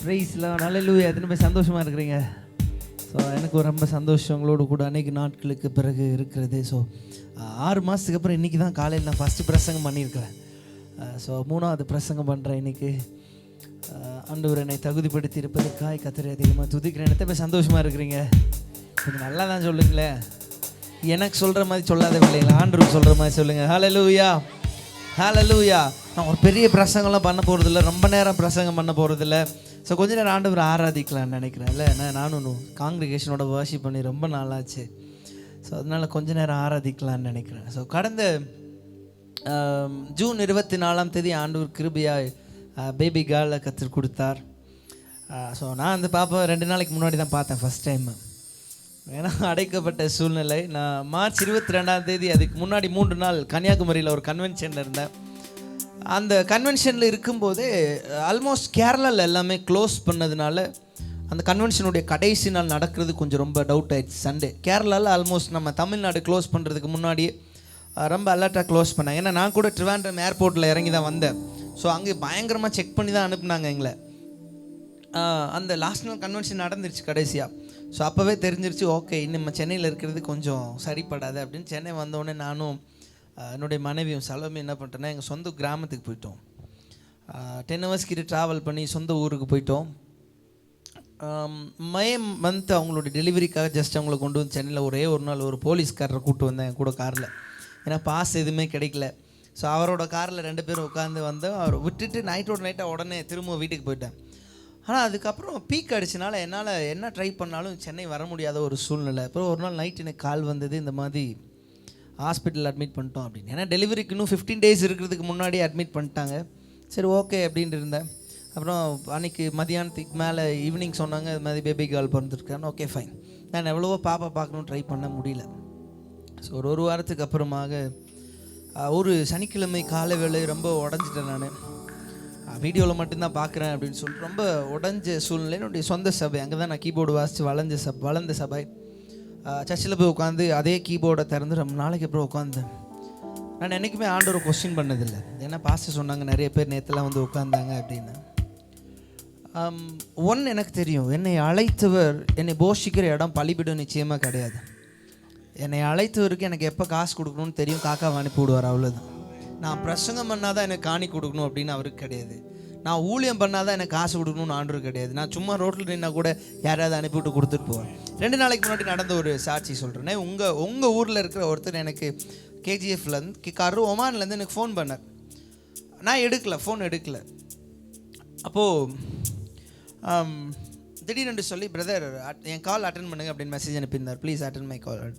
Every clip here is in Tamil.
பிரைஸ்லாம் ஹல்லேலூயா. எத்தனை பேர் சந்தோஷமாக இருக்கிறீங்க? ஸோ எனக்கு ரொம்ப சந்தோஷம் உங்களோடு கூட அன்றைக்கி நாட்களுக்கு பிறகு இருக்கிறது. ஸோ 6 மாதத்துக்கு அப்புறம் இன்றைக்கி தான் காலையில் நான் ஃபஸ்ட்டு பிரசங்கம் பண்ணியிருக்கிறேன். ஸோ 3வது பிரசங்கம் பண்ணுறேன் இன்றைக்கி. ஆண்டவர் என்னை தகுதிப்படுத்தி இருப்பதற்காய் கர்த்தரை அதிகமாக துதிக்கிறேன். எத்தனை பேர் சந்தோஷமாக இருக்கிறீங்க? கொஞ்சம் நல்லா தான் சொல்லுங்களேன். எனக்கு சொல்கிற மாதிரி சொல்லாத வேலைங்களா, ஆண்டவர் சொல்கிற மாதிரி சொல்லுங்கள். ஹல்லேலூயா ஹல்லேலூயா. நான் ஒரு பெரிய பிரசங்கம்லாம் பண்ண போகிறதில்ல, ரொம்ப நேரம் பிரசங்கம் பண்ண போகிறதில்ல. ஸோ கொஞ்ச நேரம் ஆண்டவர் ஆராதிக்கலான்னு நினைக்கிறேன். இல்லை நானும் காங்கிரிகேஷனோட வர்ஷிப் பண்ணி ரொம்ப நாளாச்சு. ஸோ அதனால் கொஞ்ச நேரம் ஆராதிக்கலான்னு நினைக்கிறேன். ஸோ கடந்த ஜூன் 24ஆம் தேதி ஆண்டவர் கிருபையாய் பேபி கேர்ளை கற்றுக் கொடுத்தார். ஸோ நான் அந்த பாப்பா 2 நாளைக்கு முன்னாடி தான் பார்த்தேன் ஃபஸ்ட் டைம். ஏன்னா அடைக்கப்பட்ட சூழ்நிலை. நான் மார்ச் 22ஆம் தேதி அதுக்கு முன்னாடி 3 நாள் கன்னியாகுமரியில் ஒரு கன்வென்ஷனில் இருந்தேன். அந்த கன்வென்ஷனில் இருக்கும்போதே ஆல்மோஸ்ட் கேரளாவில் எல்லாமே க்ளோஸ் பண்ணதுனால அந்த கன்வென்ஷனுடைய கடைசி நாள் நடக்கிறது கொஞ்சம் ரொம்ப டவுட் ஆகிடுச்சு. சண்டே கேரளாவில் ஆல்மோஸ்ட் நம்ம தமிழ்நாடு க்ளோஸ் பண்ணுறதுக்கு முன்னாடியே ரொம்ப அலர்ட்டாக க்ளோஸ் பண்ணாங்க. ஏன்னா நான் கூட ட்ரிவாண்ட்ரம் ஏர்போர்ட்டில் இறங்கி தான் வந்தேன். ஸோ அங்கே பயங்கரமாக செக் பண்ணி தான் அனுப்புனாங்க எங்களை. அந்த லாஸ்ட் நாள் கன்வென்ஷன் நடந்துருச்சு கடைசியாக. ஸோ அப்போவே தெரிஞ்சிருச்சு, ஓகே இன்னும் நம்ம சென்னையில் இருக்கிறது கொஞ்சம் சரிப்படாது அப்படின்னு. சென்னை வந்தோடனே நானும் என்னுடைய மனைவியும் சலோமி என்ன பண்ணிட்டோன்னா எங்கள் சொந்த கிராமத்துக்கு போயிட்டோம். 10 hours கிட்ட ட்ராவல் பண்ணி சொந்த ஊருக்கு போயிட்டோம். மே மந்த் அவங்களோட டெலிவரிக்காக ஜஸ்ட் அவங்கள கொண்டு வந்து சென்னையில் ஒரே ஒரு நாள் ஒரு போலீஸ்காரரை கூப்பிட்டு வந்தேன் என் கூட காரில். ஏன்னா பாஸ் எதுவுமே கிடைக்கல. ஸோ அவரோட காரில் 2 பேரும் உட்காந்து வந்தோம். அவர் விட்டுட்டு நைட்டாக உடனே திரும்ப வீட்டுக்கு போயிட்டேன். ஆனால் அதுக்கப்புறம் பீக் அடிச்சனால என்னால் என்ன ட்ரை பண்ணாலும் சென்னை வர முடியாத ஒரு சூழ்நிலை. அப்புறம் ஒரு நாள் நைட் எனக்கு கால் வந்தது, இந்த மாதிரி ஹாஸ்பிட்டல் அட்மிட் பண்ணிட்டோம் அப்படின்னு. ஏன்னா டெலிவரிக்கு இன்னும் 15 days இருக்கிறதுக்கு முன்னாடி அட்மிட் பண்ணிட்டாங்க. சரி ஓகே அப்படின்ட்டு இருந்தேன். அப்புறம் அன்றைக்கி மதியானத்துக்கு மேலே ஈவினிங் சொன்னாங்க இது மாதிரி பேபி கேர்ள் பிறந்திருக்கான்னு. Okay fine. நான் எவ்வளவோ பாப்பா பார்க்கணும் ட்ரை பண்ண முடியல. ஸோ ஒரு வாரத்துக்கு அப்புறமாக ஒரு சனிக்கிழமை காலை வேலை ரொம்ப உடஞ்சிட்டேன். நான் வீடியோவில் மட்டும்தான் பார்க்குறேன் அப்படின்னு சொல்லிட்டு ரொம்ப உடஞ்ச சூழ்நிலை. என்னுடைய சொந்த சபை, அங்கே தான் நான் கீபோர்டு வாசித்து வளர்ந்த சபை. சர்ச்சில் போய் உட்காந்து அதே கீபோர்டை திறந்து ரொம்ப நாளைக்கு அப்புறம் உட்காந்தேன். நான் என்றைக்குமே ஆண்டவரை கொஸ்டின் பண்ணதில்லை. ஏன்னா பாஸ்டர் சொன்னாங்க நிறைய பேர் நேற்றுலாம் வந்து உட்காந்தாங்க அப்படின்னு. எனக்கு தெரியும், என்னை அழைத்தவர் என்னை போஷிக்கிற இடம் பலிபிடம் நிச்சயமாக கிடையாது. என்னை அழைத்தவருக்கு எனக்கு எப்போ காசு கொடுக்கணும்னு தெரியும், காக்காவை அனுப்பி விடுவார், அவ்வளோதான். நான் பிரசங்கம் பண்ணால் தான் எனக்கு காணி கொடுக்கணும் அப்படின்னு அவருக்கு கிடையாது. நான் ஊழியம் பண்ணால் தான் எனக்கு காசு கொடுக்கணும்னு ஆண்டவர் கிடையாது. நான் சும்மா ரோட்டில் நின்னா கூட யாராவது அனுப்பிவிட்டு கொடுத்துட்டு போவேன். 2 நாளைக்கு முன்னாடி நடந்த ஒரு சாட்சி சொல்கிறேன்னே. உங்கள் ஊரில் இருக்கிற ஒருத்தர் எனக்கு KGFலேருந்து ஒமான்லேருந்து எனக்கு ஃபோன் பண்ணார். நான் ஃபோன் எடுக்கலை. அப்போது திடீரென்று சொல்லி, பிரதர் என் கால் அட்டன் பண்ணுங்க அப்படின்னு மெசேஜ் அனுப்பியிருந்தார். Please attend my call.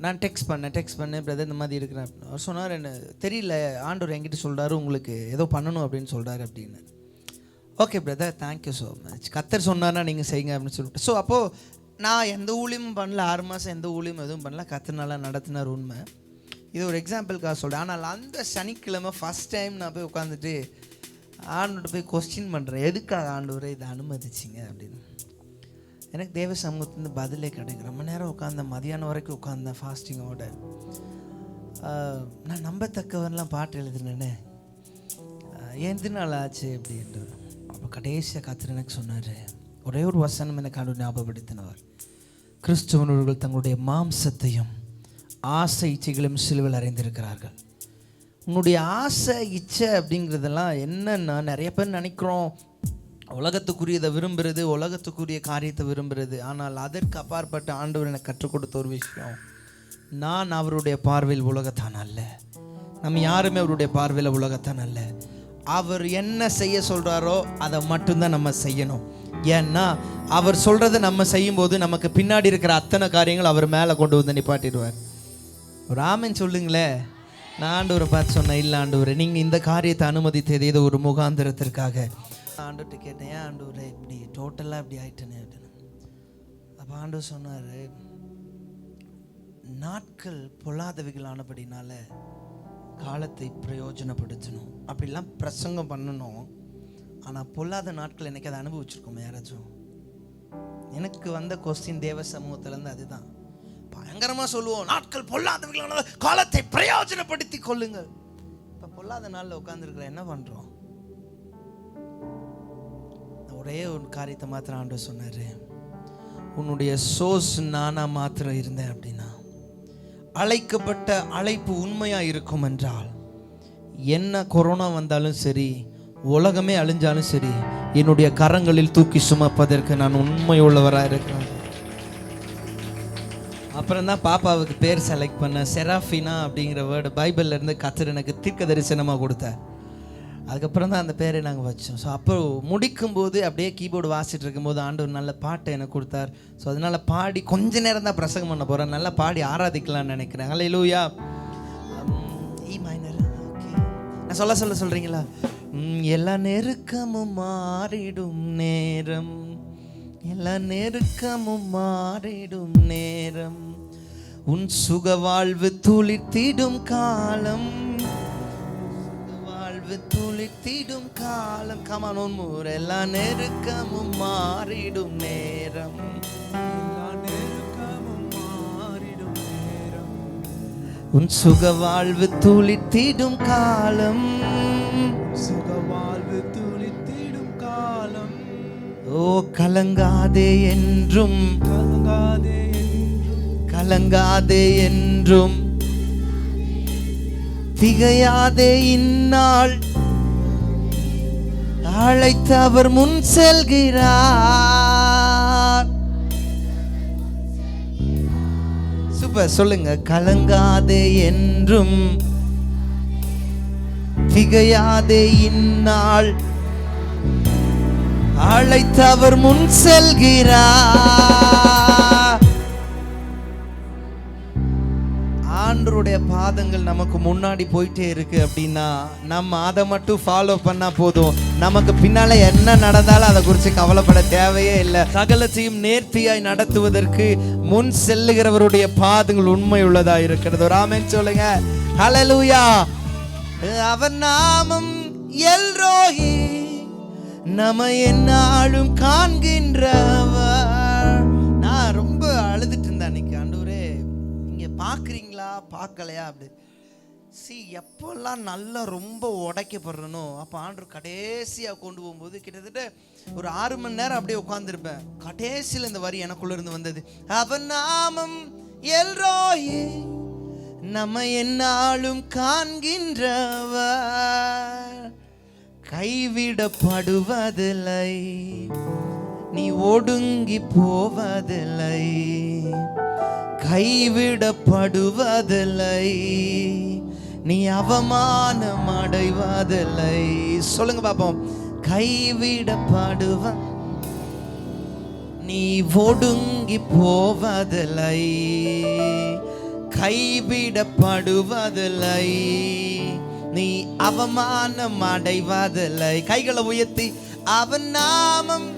நான் டெக்ஸ்ட் பண்ணேன், பிரதர் இந்த மாதிரி இருக்கிறேன். அவர் சொன்னார், என்ன தெரியல, ஆண்டவர் என்கிட்ட சொல்கிறாரு உங்களுக்கு ஏதோ பண்ணணும் அப்படின்னு சொல்கிறாரு அப்படின்னு. Okay brother, thank you so much. கர்த்தர் சொன்னார்னா நீங்கள் செய்யுங்க அப்படின்னு சொல்லிட்டு. ஸோ அப்போது நான் எந்த ஊழியமும் பண்ணல, 6 மாதம் எந்த ஊழியமும் எதுவும் பண்ணல. கர்த்தர் நல்லா நடத்தினார், உண்மை. இது ஒரு எக்ஸாம்பிளுக்காக சொல்கிறேன். ஆனால் அந்த சனிக்கிழமை ஃபஸ்ட் டைம் நான் போய் உட்காந்துட்டு ஆண்டவர்கிட்ட போய் கொஸ்டின் பண்ணுறேன், எதுக்காக ஆண்டவரை இதை அனுமதிச்சிங்க அப்படின்னு. எனக்கு தேவ சமூகத்துலேருந்து பதிலே கிடைக்கும். ரொம்ப நேரம் உட்காந்தேன், மதியானம் வரைக்கும் உட்காந்தேன் ஃபாஸ்டிங்கோட. நான் நம்பத்தக்கவன்லாம் பாட்டு எழுதுனேன்னு எந்த நாள் ஆச்சு அப்படின்ட்டு. அப்போ கடைசியாக கர்த்தர் எனக்கு சொன்னார், ஒரே ஒரு வசனம் எனக்கு ஆண்டவர் ஞாபகப்படுத்தினவர். கிறிஸ்துவர்கள் தங்களுடைய மாம்சத்தையும் ஆசை இச்சைகளையும் சிலுவையில் அறைந்திருக்கிறார்கள். உன்னுடைய ஆசை இச்சை அப்படிங்கிறதெல்லாம் என்னன்னா, நிறைய பேர் நினைக்கிறோம் உலகத்துக்குரியதை விரும்புகிறது, உலகத்துக்குரிய காரியத்தை விரும்புகிறது. ஆனால் அதற்கு அப்பாற்பட்ட ஆண்டவர் எனக்கு கற்றுக் கொடுத்த ஒரு விஷயம், நான் அவருடைய பார்வையில் உலகத்தான் அல்ல. நம்ம யாருமே அவருடைய பார்வையில் உலகத்தான் அல்ல. அவர் என்ன செய்ய சொல்கிறாரோ அதை மட்டும்தான் நம்ம செய்யணும். ஏன்னா அவர் சொல்கிறத நம்ம செய்யும்போது நமக்கு பின்னாடி இருக்கிற அத்தனை காரியங்கள் அவர் மேலே கொண்டு வந்து நிப்பாட்டிடுவார். ஒரு ஆமென் சொல்லுங்களேன். நான் ஆண்டவரை பார்த்து சொன்னேன், இல்லை ஆண்டவரே நீங்கள் இந்த காரியத்தை அனுமதித்தது ஏதோ ஒரு முகாந்திரத்திற்காக. ஆண்டவர்கிட்ட கேட்டேன், ஏன் ஆண்டவரே இப்படி டோட்டலாக இப்படி ஆயிட்டேனே அப்படின்னு. அப்போ ஆண்டவர் சொன்னார், நாட்கள் பொல்லாதவைகள் ஆனபடினால காலத்தை பிரயோஜனப்படுத்தணும். அப்படிலாம் பிரசங்கம் பண்ணணும். ஆனால் பொல்லாத நாட்கள் எனக்கு அதை அனுபவிச்சிருக்கோம் யாராச்சும்? எனக்கு வந்த கொஸ்டின் தேவ சமூகத்திலேருந்து அதுதான். பயங்கரமாக சொல்லுவோம், நாட்கள் பொல்லாதவைகளான காலத்தை பிரயோஜனப்படுத்தி கொள்ளுங்கள். இப்போ பொல்லாத நாளில் உட்காந்துருக்குற என்ன பண்ணுறோம்? ஒரே ஒரு காரியத்தை மாத்திரம் ஆண்டவர் சொன்னார், உன்னுடைய சோர்ஸ் நானா மாத்திரம் இருந்தேன் அப்படின்னா, அழைக்கப்பட்ட அழைப்பு உண்மையாக இருக்கும் என்றால், என்ன கொரோனா வந்தாலும் சரி, உலகமே அழிஞ்சாலும் சரி, என்னுடைய கரங்களில் தூக்கி சுமப்பதற்கு நான் உண்மை உள்ளவராக இருக்கிறேன். அப்புறம் தான் பாப்பாவுக்கு பேர் செலக்ட் பண்ண. செராஃபினா அப்படிங்கிற வேர்டு பைபிள்ல இருந்து கர்த்தர் எனக்கு தீர்க்க தரிசனமாக கொடுத்தார். அதுக்கப்புறம் தான் அந்த பேரை நாங்கள் வச்சோம். ஸோ அப்போ முடிக்கும்போது அப்படியே கீபோர்டு வாசிட்டு இருக்கும்போது ஆண்டவர் நல்ல பாட்டை எனக்கு கொடுத்தார். ஸோ அதனால் பாடி கொஞ்ச நேரம் தான் பிரசங்கம் பண்ண போகிறேன், நல்லா பாடி ஆராதிக்கலாம்னு நினைக்கிறேன். ஹல்லேலூயா. இ மைனர். ஓகே, நான் சொல்கிறீங்களா? எல்லா நெருக்கமும் மாறிடும் நேரம், எல்லா நெருக்கமும் மாறிடும் நேரம், உன் சுக வாழ்வு துளிர்த்திடும் காலம், வாழ்வு துளிர்த்திடும் காலம். Come on one more. எல்லா நெருக்கமும் மாறிடும் நேரம், எல்லா நெருக்கமும் மாறிடும் நேரம், உன் சுக வாழ்வு துளிர்த்திடும் காலம், சுக வாழ்வு துளிர்த்திடும் காலம். ஓ கலங்காதே என்றும், கலங்காதே என்றும், கலங்காதே என்றும், திகையாதே இந்நாள் அழைத்தவர் முன் செல்கிறார். சூப்பர், சொல்லுங்க. கலங்காதே என்றும், திகையாதே இந்நாள் அழைத்தவர் முன் செல்கிறார். ஆண்டவருடைய பாதங்கள் நமக்கு முன்னாடி போயிட்டே இருக்கு அப்படின்னா நம்ம அதை மட்டும் ஃபாலோ பண்ணா போதும். நமக்கு பின்னால என்ன நடந்தாலும் அதை குறித்து கவலைப்பட தேவையே இல்லை. சகலத்தையும் நேர்த்தியாய் நடத்துவதற்கு முன் செல்லுகிறவருடைய பாதங்கள் உண்மை உள்ளதா இருக்கிறது. ஒரு ஆமென் சொல்லுங்க. ஹல்லேலூயா. அவர் நாமம் எல்ரோஹி, நம்ம என்னாலும் காண்கின்றவர். நான் ரொம்ப அழுதுட்டு இருந்தேன் அன்னைக்கு. ஆண்டவரே, நீங்க பாக்குறீங்களா பார்க்கலையா அப்படி எப்பெல்லாம் நல்லா ரொம்ப உடைக்கப்படுறனோ அப்போ ஆண்டவர் கடைசியாக கொண்டு போகும்போது கிட்டத்தட்ட ஒரு 6 மணி நேரம் அப்படியே உட்காந்துருப்பேன். கடைசியில் இந்த வரி எனக்குள்ள இருந்து வந்தது. அவன் நாமம் எல்ரோஹி, நம்ம என்னாலும் காண்கின்றவர், கைவிடப்படுவதில்லை, நீ ஒடுங்கி போவதில்லை, கைவிடப்படுவதில்லை, நீ அவமானம் அடைவதில்லை. சொல்லுங்க பாப்போம். கைவிடப்படுவ, நீ ஒடுங்கி போவதில்லை, கைவிடப்படுவதில்லை, நீ அவமானம் அடைவதில்லை. கைகளை உயர்த்தி அவன் நாமம்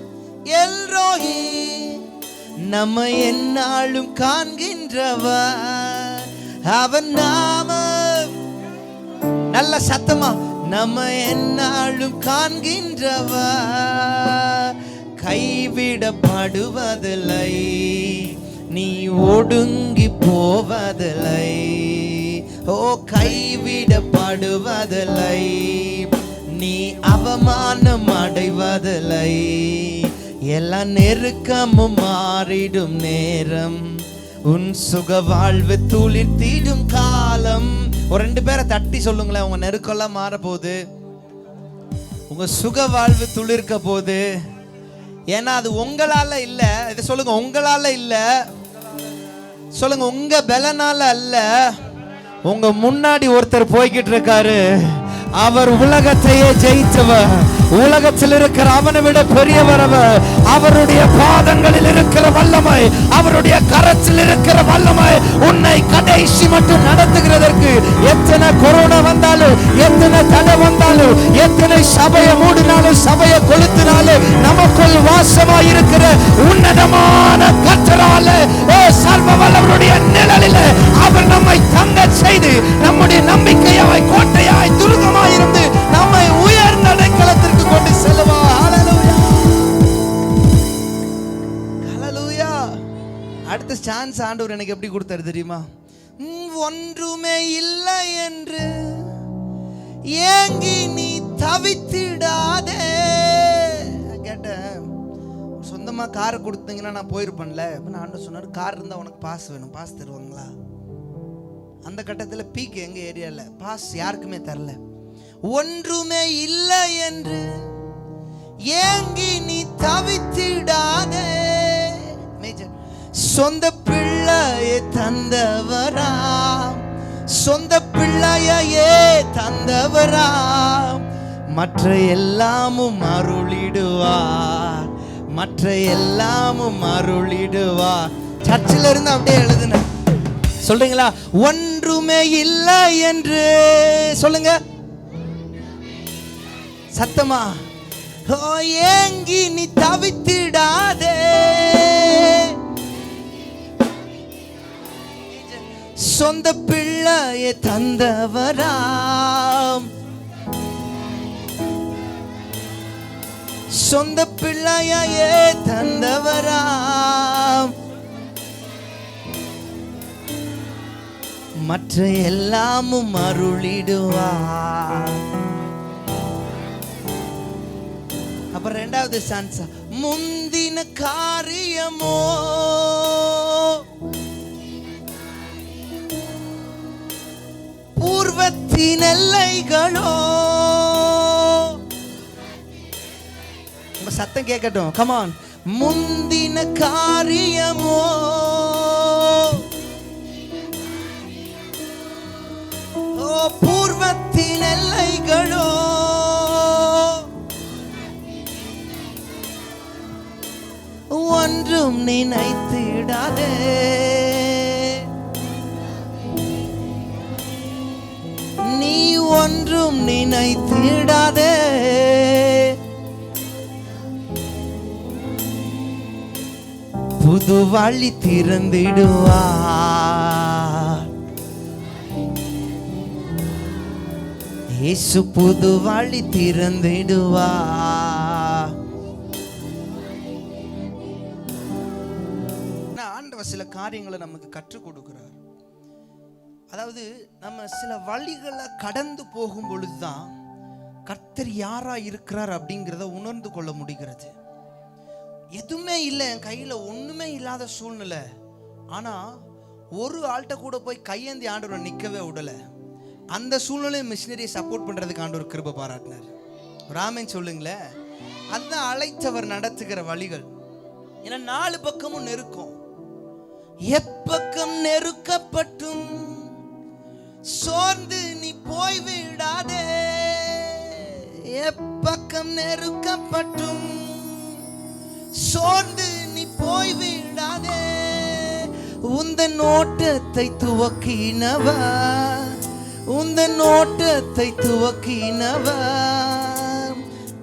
எல்ரோஹி, நம்ம என்னாலும் காண்கின்றவர், அவன் நாமம் நல்ல சத்தமா, நம்ம என்னாலும் காண்கின்றவர், கைவிடப்படுவதில்லை, நீ ஒடுங்கி போவதில்லை, ஓ கைவிடப்படுவதில்லை, நீ அவமானம் அடைவதில்லை, எல்லா நெருக்கமும் மாறிடும் நேரம், உன் சுக வாழ்வு துளிர்த்திடும் காலம். ஒரு 2 பேரை தட்டி சொல்லுங்களேன். உங்க நெருக்கெல்லாம் மாற போகுது, உங்க சுக வாழ்வு துளிர்க்க போகுது. ஏன்னா அது உங்களால இல்ல. இதை சொல்லுங்க, உங்களால இல்ல. சொல்லுங்க, உங்க பலனால அல்ல. உங்க முன்னாடி ஒருத்தர் போய்கிட்டு இருக்காரு. அவர் உலகத்தையே ஜெயித்தவர், உலகத்தில் இருக்கிற அவனை விட பெரியவர் அவர். அவருடைய பாதங்களில் இருக்கிற வல்லமை, அவருடைய கரத்தில் இருக்கிற வல்லமை உன்னை கடைசி மட்டும் நடத்துகிறதற்கு. எத்தனை கொரோனா வந்தாலும், எத்தனை தடை வந்தாலும், எத்தனை சபையை மூடினாலும், சபையை கொளுத்தினாலும், நமக்குள் வாசமாய் இருக்கிற உன்னதமான கர்த்தரால, சர்வ வல்லவருடைய நிழலில் அவர் நம்மை தங்க செய்து, நம்முடைய நம்பிக்கையை கோட்டையாய் துருகமாய் இருந்து நம்மை உயர்ந்த அடைக்கலத்திற்கு கொண்டு செல்லுவார். ஹல்லேலூயா, ஹல்லேலூயா. அடுத்த சான்ஸ் ஆண்டவர் எனக்கு எப்படி கொடுத்தாரு தெரியுமா? ஒன்றுமே இல்லை என்று ஏங்கி நீ தவித்திடாதே. கேட்டேன், இல்லைம்மா காரை கொடுத்தீங்கன்னா நான் போயிருப்பேன்ல. நான் ஆண்டவர் சொன்னார், கார் இருந்தால் உனக்கு பாஸ் வேணும், பாஸ் தருவாங்களா? அந்த கட்டத்தில் பீக் எங்கள் ஏரியாவில் பாஸ் யாருக்குமே தரல. ஒன்றுமே இல்லை என்று ஏங்கி நீ தவித்திடாதே. மேஜர் சொந்த பிள்ளையை தந்தவரா, சொந்த பிள்ளையே தந்தவரா, மற்ற எல்லாமும் அருளிடுவார், மற்ற எல்லாமும் அருளிடுவார். சர்ச்சில் இருந்து அப்படியே எழுதுன சொல்றீங்களா? ஒன்றுமே இல்லை என்று சொல்லுங்க சத்தமா. ஏங்கி நீ தவித்திடாதே, சொந்த பிள்ளையை தந்தவராம், சொந்த பிள்ளையே தந்தவராம், மற்ற எல்லாமும் அருளிடுவார். அப்புறம் ரெண்டாவது சான்ஸா, முந்தின காரியமோ பூர்வத்தின் எல்லைகளோ. உங்க சத்தம் கேட்கட்டும், கமான். முந்தின காரியமோ பூர்வத்தின் எல்லைகளோ, ஒன்றும் நினைத்திடாதே, நீ ஒன்றும் நினைத்திடாதே, புது வழி திறந்திடுவார், இயேசு புது வழி திறந்திடுவார். ஆண்டவர் சில காரியங்களை நமக்கு கற்றுக் கொடுக்கிறார். அதாவது நம்ம சில வழிகளை கடந்து போகும் பொழுதுதான் கர்த்தர் யாரா இருக்கிறார் அப்படிங்கிறத உணர்ந்து கொள்ள முடிகிறது. எதுவுமே இல்லை, என் கையில் ஒன்றுமே இல்லாத சூழ்நிலை. ஆனால் ஒரு ஆள்கிட்ட கூட போய் கையேந்தி ஆண்டவர் நிற்கவே விடலை. அந்த சூழ்நிலையை மிஷினரியை சப்போர்ட் பண்ணுறதுக்கு ஆண்டவர் கிருபை பாராட்டினார். ராமன் சொல்லுங்களேன், அதுதான் அழைத்தவர் நடத்துகிற வழிகள். ஏன்னா 4 பக்கமும் நெருக்கம். எப்பக்கம் நெருக்கப்பட்டும் சோர்ந்து நீ போய்விடாதே, எப்பக்கம் நெருக்கப்பட்டும் சோர்ந்து நீ போய்விடாதே, உந்தன் ஓட்டத்தை துவக்கினவர், உந்தன் ஓட்டத்தை துவக்கினவர்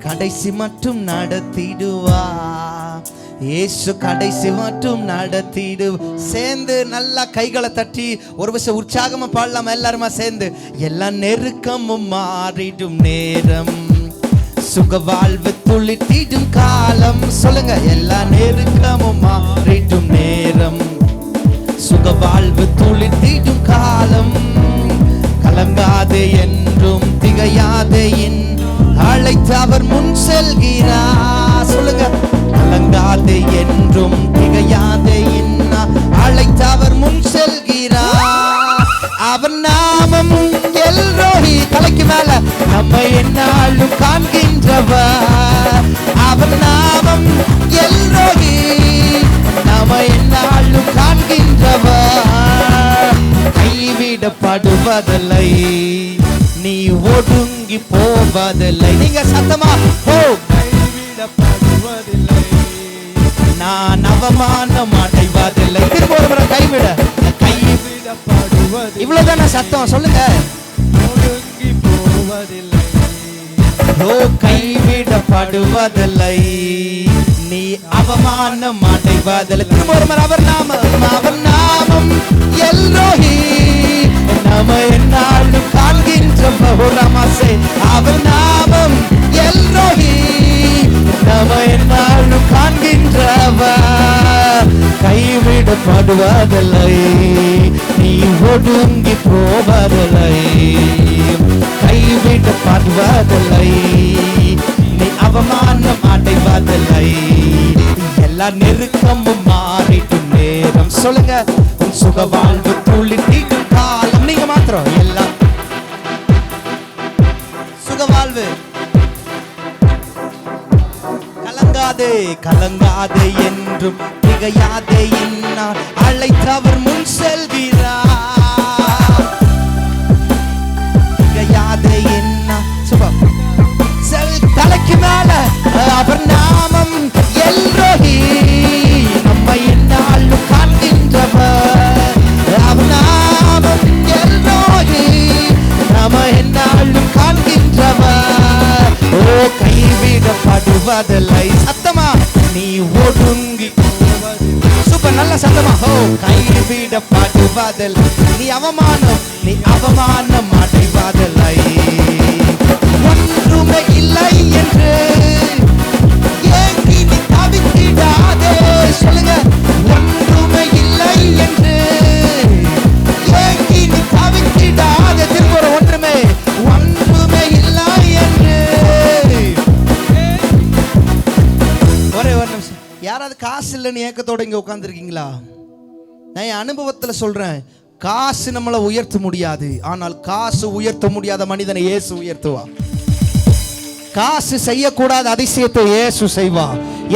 கடைசி மட்டும் நடத்திடுவார். இயேசு கடைசி மட்டும் நடத்திடு. சேர்ந்து நல்லா கைகளை தட்டி ஒரு விஷயம் உற்சாகமா பாடலாம் எல்லாருமா சேர்ந்து. எல்லா நெருக்கமும் மாறிடும் நேரம், சுக வாழ்வு துளித்திடும் காலம். சொல்லுங்க, எல்லா நெருக்கமும் மாறிடும் நேரம், சுக வாழ்வு துளித்திடும் காலம். கலங்காதே என்றும் திகையாதே என் அழைத்து அவர் முன் செல்கிறார். சொல்லுங்க, கலங்காதே என்றும் திகையாதே என் அழைத்து அவர் முன் செல்கிறார். அவர் நாமம் எல்ரோஹி, தலைக்கு மேல நம்மை என்னாலும் காண்கின்றவர். அவர் நாமம் எல்ரோஹி, நம்மை என்னாலும் காண்கின்றவர். கைவிடப்படுவதில்லை, நீ ஒடுங்கி போவதில்லை. நீங்க சத்தமா போ. கைவிடப்படுவதில்லை, நான் அவமானம் அடைவதில்லை. திரும்ப ஒரு முறை கைவிட, கைவிடப்படுவதில்லை. இவ்வளவுதான சத்தம்? சொல்லுங்க, ஒடுங்கி போவதில்லை, கைவிடப்படுவதில்லை, நீ அவமானம் அடைவதில்லை. திரும்ப ஒரு முறை அவர் நாமம், அவர் நாமம் எல்ரோஹி, நம்ம என்னாலும் காண்கின்ற பகுரமாசே. அவர் நாமம் எல்ரோஹி, நம்ம என்னாலும் காண்கின்றவர். கைவிடப்படுவதில்லை, நீ ஒடுங்கி போவதில்லை, கைவிடப்படுவதில்லை, நீ அவமானம் அடைவதில்லை. எல்லா நெருக்கமும் மாறிடும் நேரம். சொல்லுங்க, உன் சுக வாழ்வு துளிர்த்திடும் காலம். நீங்க மாத்திரம் எல்லாம் சுக வாழ்வு. கலங்காதே கலங்காதே என்றும் திகையாதே, இன்னார் அழைத்தவர் முன் செல்கிறார். திகையாதே என்ன சுபம் தலைக்கு மேல அவர் நாமம் எல்ரோஹி, நம்மை என்னாலும் காண்கின்றவர். அவர் நாமம் எல்ரோஹி, நம்மை என்னாலும் காண்கின்றவர். ஓ கைவிடப்படுவதில்லை. சத்தமா நீ ஒடுங்கி. சூப்பர், நல்ல சத்தமா. ஓ கைவிடப்படுவதில்லை, நீ அவமானம் அடைவதில்லை. ஒன்றுமே இல்லை என்று ஏங்கி நீ தவித்திடாதே. சொல்லுங்க, ஒன்றுமே இல்லை என்று ஏங்கி நீ தவித்திடாதே. திரும்ப ஒன்றுமே இல்லை என்று. ஒரே ஒரு நிமிஷம். யாராவது காசு இல்லைன்னு ஏக்கத்தோட இங்க உட்கார்ந்துருக்கீங்களா? நான் என் அனுபவத்துல சொல்றேன், காசு நம்மளை உயர்த்த முடியாது, ஆனால் காசு உயர்த்த முடியாத மனிதனை இயேசு உயர்த்துவா. காசு செய்யக்கூடாத அதிசயத்தை இயேசு செய்வா.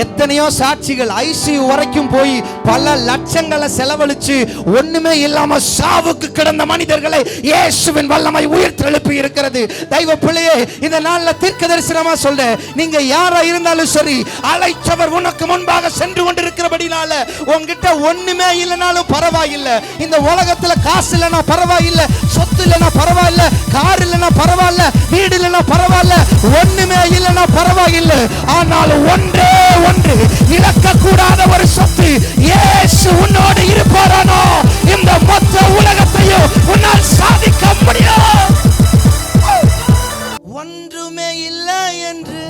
எத்தனையோ சாட்சிகள் ஐசியூ வரைக்கும் போய் பல லட்சங்களை செலவழிச்சு ஒண்ணுமே இல்லாம சாவுக்கு கிடந்த மனிதர்களை இயேசுவின் வல்லமை உயிர்த்தெழுப்பி இருக்கிறது. தெய்வ பிள்ளையே, இந்த நாள்ல தீர்க்க தரிசனமா சொல்றேன், நீங்க யாரா இருந்தாலும் சரி, அழைத்தவர் உனக்கு முன்பாக சென்று கொண்டிருக்கிறபடினால உங்ககிட்ட ஒண்ணுமே இல்லைனாலும் பரவாயில்லை. இந்த உலகத்துல காசு இல்லைன்னா பரவாயில்லை, சொத்து இல்லைன்னா பரவாயில்லை, கார் இல்லைன்னா பரவாயில்ல, வீடு இல்லைன்னா பரவாயில்ல, ஒண்ணுமே இல்லைன்னா பரவாயில்லை. ஆனால் ஒன்றே ஒன்று, இழக்கக்கூடாத ஒரு சொத்து, இயேசு உன்னோடு இருப்பாரானோ இந்த மொத்த உலகத்தையும் உன்னால் சாதிக்க முடியும். ஒன்றுமே இல்லை என்று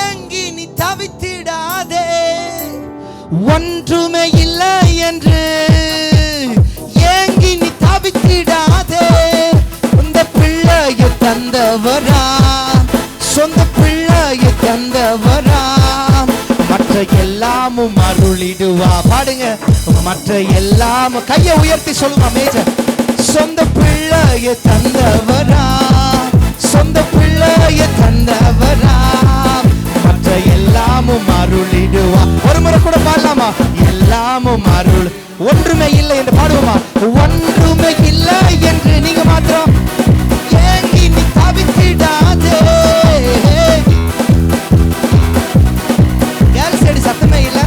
ஏங்கி நீ தவித்திடாதே. ஒன்றுமே இல்லை என்று ஏங்கி நீ தவித்திடாதே. இந்த பிள்ளையை தந்தவரா, சொந்த பிள்ளையை தந்தவரா, மற்ற எல்லாமும் அருளிடுவா. பாடுங்க, மற்ற எல்லாமும். கையை உயர்த்தி சொல்லுங்க மேஜர். சொந்த பிள்ளையை தந்தவரா, சொந்த பிள்ளையை தந்தவரா, மற்ற எல்லாமும் அருளிடுவா. ஒரு முறை கூட பாடலாமா? எல்லாமும் அருள். ஒன்றுமே இல்லை என்று பாடுவோமா? ஒன்றுமே இல்லை என்று நீங்க மாத்திரம் ஏங்கி நீ தவித்திடாதே. யாரு சரி சத்தமே இல்ல,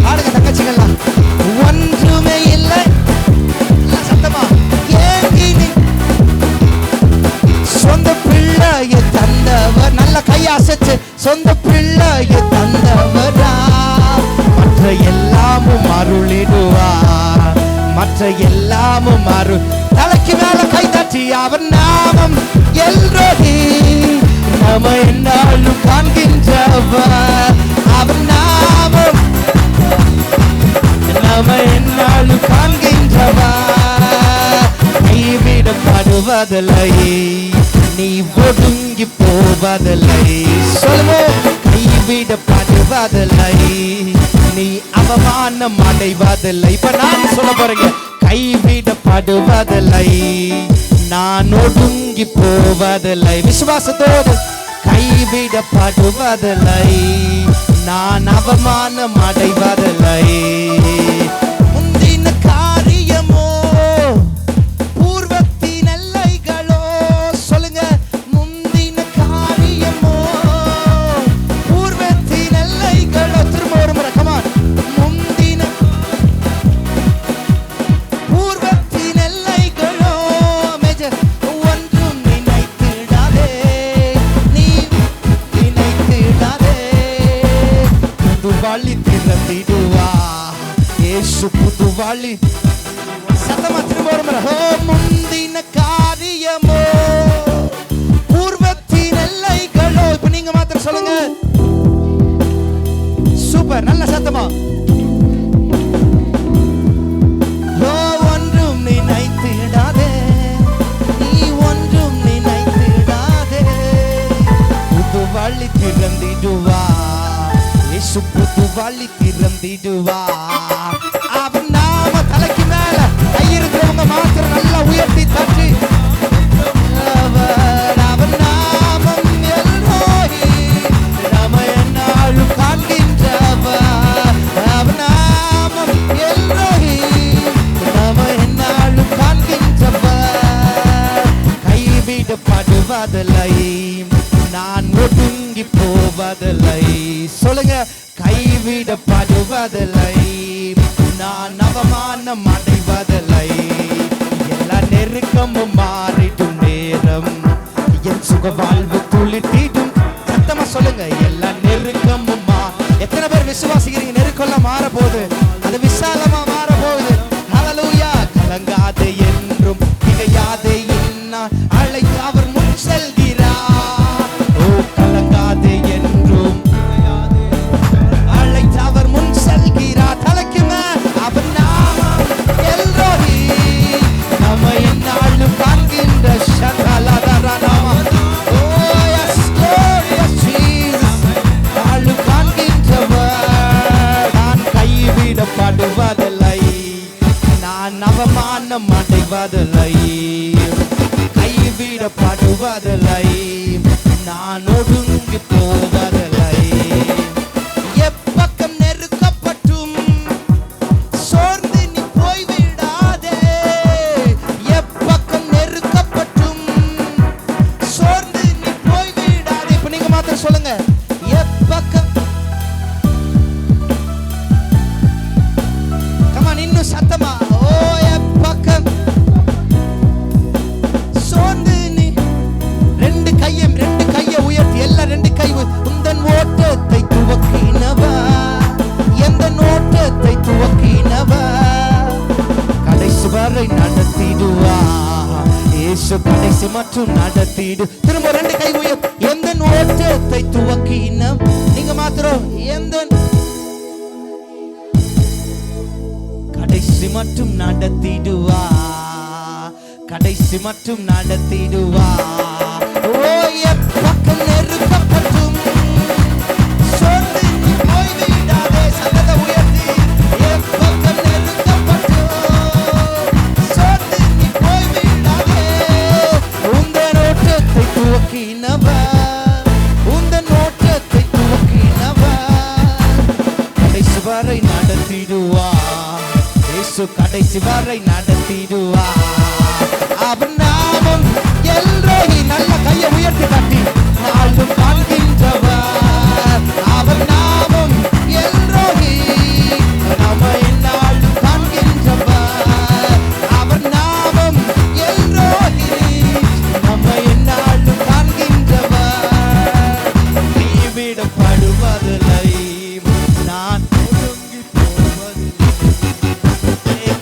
பாடுங்க தங்கச்சிங்கெல்லாம். ஒன்றுமே இல்லை, சத்தமா ஏங்கி நீ. சொந்த பிள்ளையை தந்தவர், நல்ல கையை அசைச்சு, சொந்த பிள்ளையை தந்தவரா, மற்ற எல்லாமும் அருளிடுவா, மற்ற எல்லாமும் அருள். தலைக்கு மேல கை தட்டி, அவர் நாமம் எல்ரோஹி, நம்ம என்னாலும் காண்கின்றவர். அவர் நாமம் நம்ம என்னாலும் காண்கின்றவர். கைவிடப்படுவதில்லை, நீ ஒடுங்கி போவதில்லை. சொல்லுவோம், கைவிடப்படுவதில்லை, நீ அவமானம் அடைவதில்லை. இப்ப நான் சொல்ல போறேங்க, கைவிடப்படுவதில்லை, நான் ஒடுங்கி போவதில்லை. விசுவாசத்தோடு, கைவிடப்படுவதில்லை, நான் அவமானம் அடைவதில்லை. முந்தின காரியமோ பூர்வத்தின் எல்லைகளோ. சொல்லுங்க, முந்தின காரியமோ பூர்வத்தின் எல்லைகளோ. திரும்ப ஒரு முறை, கமான். முந்தின பூர்வத்தின் எல்லைகளோ. மேஜர். ஒன்றும் நினைத்திடாதே, நீ நினைத்திடாதே. புது வழி திறந்திடுவா இயேசு, புது வழி. சத்தமா திரும்ப ஒரு முறை. முந்தின காரியமோ பூர்வத்தின் எல்லைகளோ. இப்ப நீங்க மாத்திரம் சொல்லுங்க. சூப்பர், நல்ல சத்தமா. ஒன்றும் நினைத்திடாதே, நீ ஒன்றும் நினைத்திடாதே. புது வழி திறந்திடுவா இயேசு புது வழி திறந்திடுவார். அவன் நாம தலைக்கு மேல கை இருக்கிறவங்க மாத்திரம் நல்லா உயர்த்தி தட்டி அவன் நாமம் எல்லோரி நாம என்னாலும் காண்கின்றவர். அவன் நாமம் எல்லோரி நாம என்னாலும் காண்கின்றவர். கைவிடப்படுவதில்லை, நான் ஒடுங்கி போவதில்லை. சொல்லுங்க, கைவிடப்படுவதில்லை, நான் அவமானம் அடைவதில்லை. எல்லா நெருக்கமும் மாறிடும் நேரம் என் சுக வாழ்வு துளித்திடும். சத்தமா சொல்லுங்க, எல்லா நெருக்கமும் எத்தனை பேர் விசுவாசிக்கிறீங்க? நெருக்கம்லாம் மாற போகுது, அது விசாலமா மாற போகுது. ஹல்லேலூயா. கலங்காதே என்றும் திகையாதே என்னால் அழைத்து அவர் முன் செல்கிறார். ஓ கலங்காதே என்றும் அழைத்து அவர் முன் செல்கிறார். தலைக்கு மேல் அவர் நாமம் எல்லோரி நம்ம என்னாலும் காண்கின்ற சகலதரநாம. ஓ எஸ் glorious Jesus, நாளும் காண்கின்றவர். நான் கைவிடப்படுவதில்லை, நான் அவமானம் அடைவதில்லை. கைவிடப்படுவதில்லை, நான் ஒடுங்கி போவதில்லை. எப்பக்கம் நெருக்கப்பட்டும் சோர்ந்து நீ போய்விடாதே. எப்பக்கம் நெருக்கப்பட்டும் சோர்ந்து நீ போய்விடாதே. இப்ப நீங்க மாத்திரம் சொல்லுங்க, எப்பக்கம். கமான், இன்னும் சத்தமா. ஓ எப்பக்கம் சோர்ந்து நீ ரெண்டு கையை உயர்த்தி எல்லாம் ரெண்டு கை. உந்தன் ஓட்டத்தை துவக்கினவர், எந்த ஓட்டத்தை துவக்கினவர் கடைசி வரை நடத்திடுவார். இயேசு கடைசி மற்றும் நடத்திடு. திரும்ப ரெண்டு கை உயர்த்தி, எந்த ஓட்டத்தை துவக்கின. நீங்க மாத்திரம் எந்த கடைசி மட்டும் நடத்திடுவார், கடைசி மட்டும் நடத்திடுவார். ஓ எப்பக்கம் நெருக்கப்பட்டும் சோர்ந்து நீ போய்விடாதே. சத்தத்தை உயர்த்தி, எப்பக்கம் நெருக்கப்பட்டும் சோர்ந்து நீ போய்விடாதே. உந்தன் ஓட்டத்தை துவக்கினவர், உந்தன் ஓட்டத்தை துவக்கினவர் கடைசி வரை நடத்திடுவார். இயேசு கடைசி வரை நடத்திடுவார். அவர் நாமம் எல்லோரி. நல்ல கையை உயர்த்தி தட்டி நாளும் காண்கின்றவர். அவர் நாமம் எல்லோரி நாம என்னாலும் காண்கின்றவர். அவர் நாமம் எல்லோரி நாம என்னாலும் காண்கின்றவர். கைவிடப்படுவதில்லை, நான் ஒடுங்கி போவதில்லை.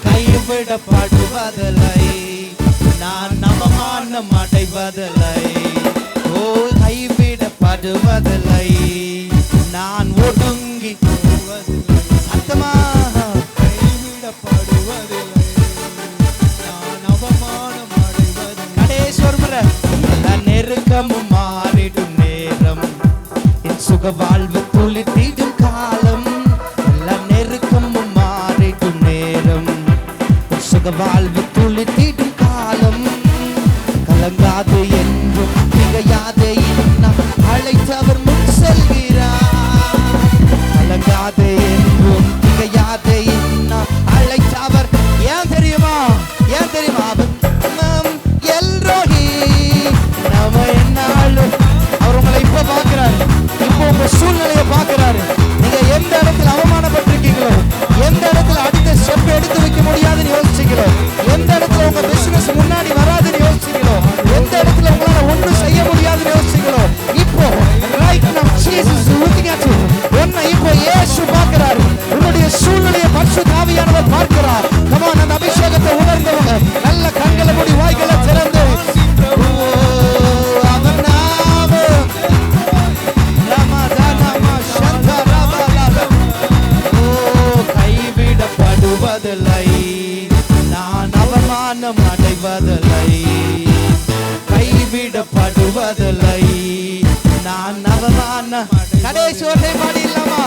கைவிடப்படுவதில்லை, நான் அவமானம் அடைவதில்லை. ஓ கைவிடப்படுவதில்லை, நான் ஒடுங்கி போவதில்லை. சத்தமா, கைவிடப்படுவதில்லை, நான் அவமானம் அடைவதில்லை. கடைசி முறை, எல்லா நெருக்கமும் மாறிடும் நேரம் என் சுக வாழ்வு துளித்திடும் காலம். எல்லா நெருக்கமும் மாறிடும் நேரம் என் சுக வாழ்வு துளித்திடும் காலம். கலங்காது என்றும் திகையாதே இன்னும் அழைத்து அவர் முன் செல்கிறார். கலங்காதே என்றும் திகையாதே இன்னும் அழைத்து அவர். ஏன் தெரியுமா? ஏன் தெரியுமா? அவர் எல்லோரி நாம என்னாலும். அவர் உங்களை இப்ப பார்க்கிறாரு, இப்போ உங்க சூழ்நிலையை பார்க்கிறாரு. நீங்க எந்த இடத்துல அவமானப்பட்டிருக்கீங்களோ, எந்த இடத்துல அடுத்த ஸ்டெப் எடுத்து வைக்க முடியாதுன்னு யோசிச்சீங்களோ, எந்த இடத்துல உங்க பிசினஸ் முன்னாடி வராதுன்னு யோசிச்சீங்களோ, எந்த இடத்துல உங்களால ஒன்றும் செய்ய முடியாதுன்னு யோசிச்சீங்களோ, இப்போ right now Jesus is looking at you. உன்னை இப்போ இயேசு பார்க்கிறாரு. உன்னுடைய சூழ்நிலையை பரிசுத்த ஆவியானவர் பார்க்கிறார். come on, அந்த அபிஷேகத்தை உணர்ந்தவங்க நல்ல கண்களை மூடி வாய்களை திறந்து அவர் நாமம் ரமதானமா சந்தரபல. ஓ கைவிடப்படுவதில்லை, நான் அவமானம் அடைவதில்லை. கைவிடப்படுவதில்லை, நான் அவமான. கடைசி ஒன்றை பாடி இல்லாமா?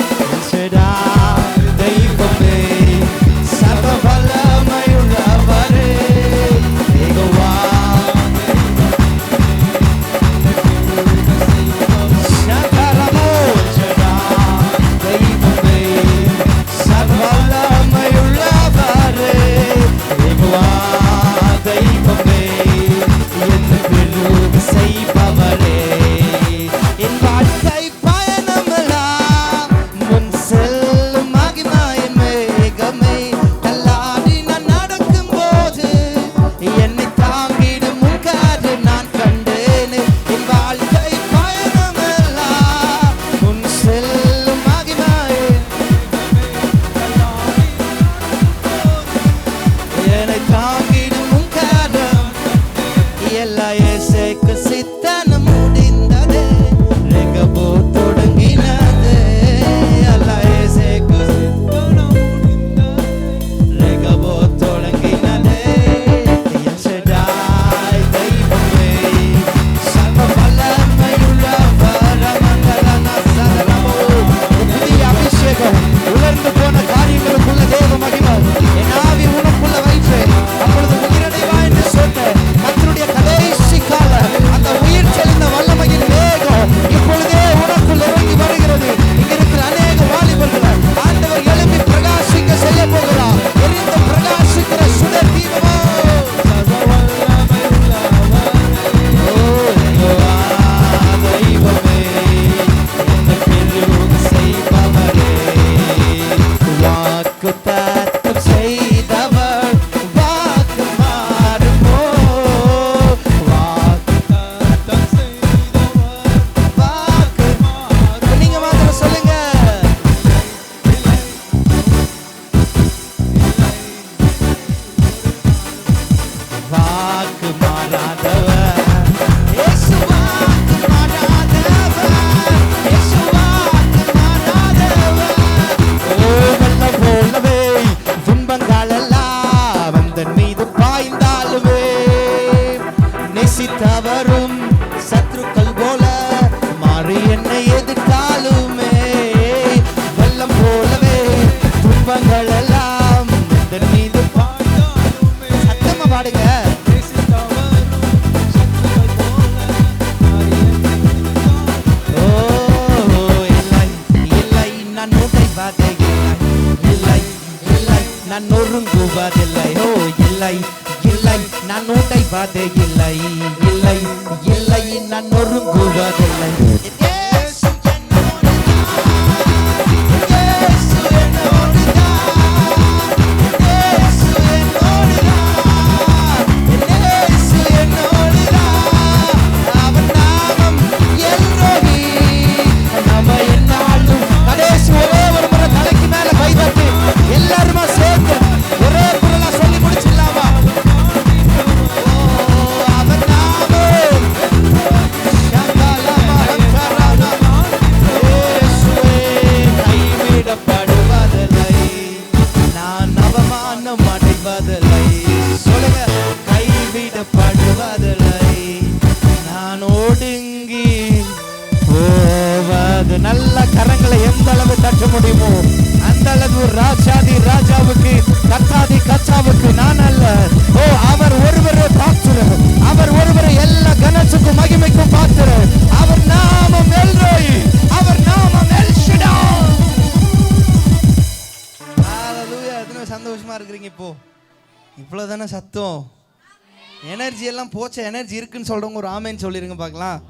நான் நொறுங்குவதில்லை. ஓ இல்லை இல்லை, நான் உடைவதே இல்லை. இல்லை இல்லை, நான் நொறுங்குவதில்லை. எல்லாருமா சேர்ந்து ஒரே குரலா சொல்லி முடிச்சிடலாமா? அவர் நாமம் கைவிடப்படுவதில்லை, நான் அவமானம் அடைவதில்லை. சொல்லுங்க, கைவிடப்படுவதில்லை, நான் ஒடுங்கி போவது. நல்ல கரங்களை எந்த அளவு தட்ட முடியுமோ அந்த அளவு ராஜாதி ராஜாவுக்கு, கத்தாதி கச்சாவுக்கு நான் அல்ல. ஓ, அவர் ஒருவரே பாத்திரர், அவர் ஒருவரே எல்லா கனத்துக்கும் மகிமைக்கும் பாத்திரர். அவர் நாமம் எல்ரோய், அவர் நாமம் எல் ஷடாய். ஹalleluya. எத்தனை சந்தோஷமா இருக்கிறீங்க? இவ்வளவுதானே சத்தம்? எனர்ஜி எல்லாம் போச்ச, எனர்ஜி இருக்குன்னு சொல்றவங்க ஒரு ஆமேன்னு சொல்லிருங்க பார்க்கலாம்.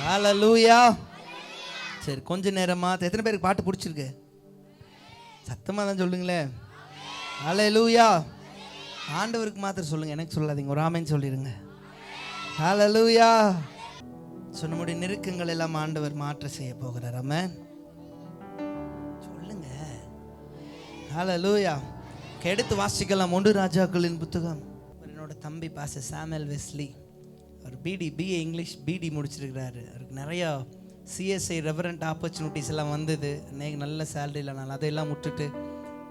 ஹalleluya. சரி, கொஞ்ச நேரமா எத்தனை பேருக்கு பாட்டு பிடிச்சிருக்கு? சத்தமாக தான் சொல்லுங்களேன். ஹalleluya. ஆண்டவருக்கு மாத்திரம் சொல்லுங்க, எனக்கு சொல்லாதீங்க. ஒரு ஆமென் சொல்லிடுங்க. ஹalleluya. நம்முடைய நெருக்கங்கள் எல்லாம் ஆண்டவர் மாற்ற செய்ய போகிறார். ஆமென் சொல்லுங்க. ஹalleluya. எடுத்து வாசிக்கலாம் 1 ராஜாக்களின் புத்தகம். என்னோட தம்பி பாஸ்டர் சாமுவேல் வெஸ்லி, அவர் பிஏ இங்கிலீஷ் பிடி முடிச்சிருக்கிறாரு. அவருக்கு நிறையா சிஎஸ்ஐ ரெவரண்ட் ஆப்பர்ச்சுனிட்டிஸ் எல்லாம் வந்தது. நல்ல சேலரியில் நான் அதையெல்லாம் விட்டுட்டு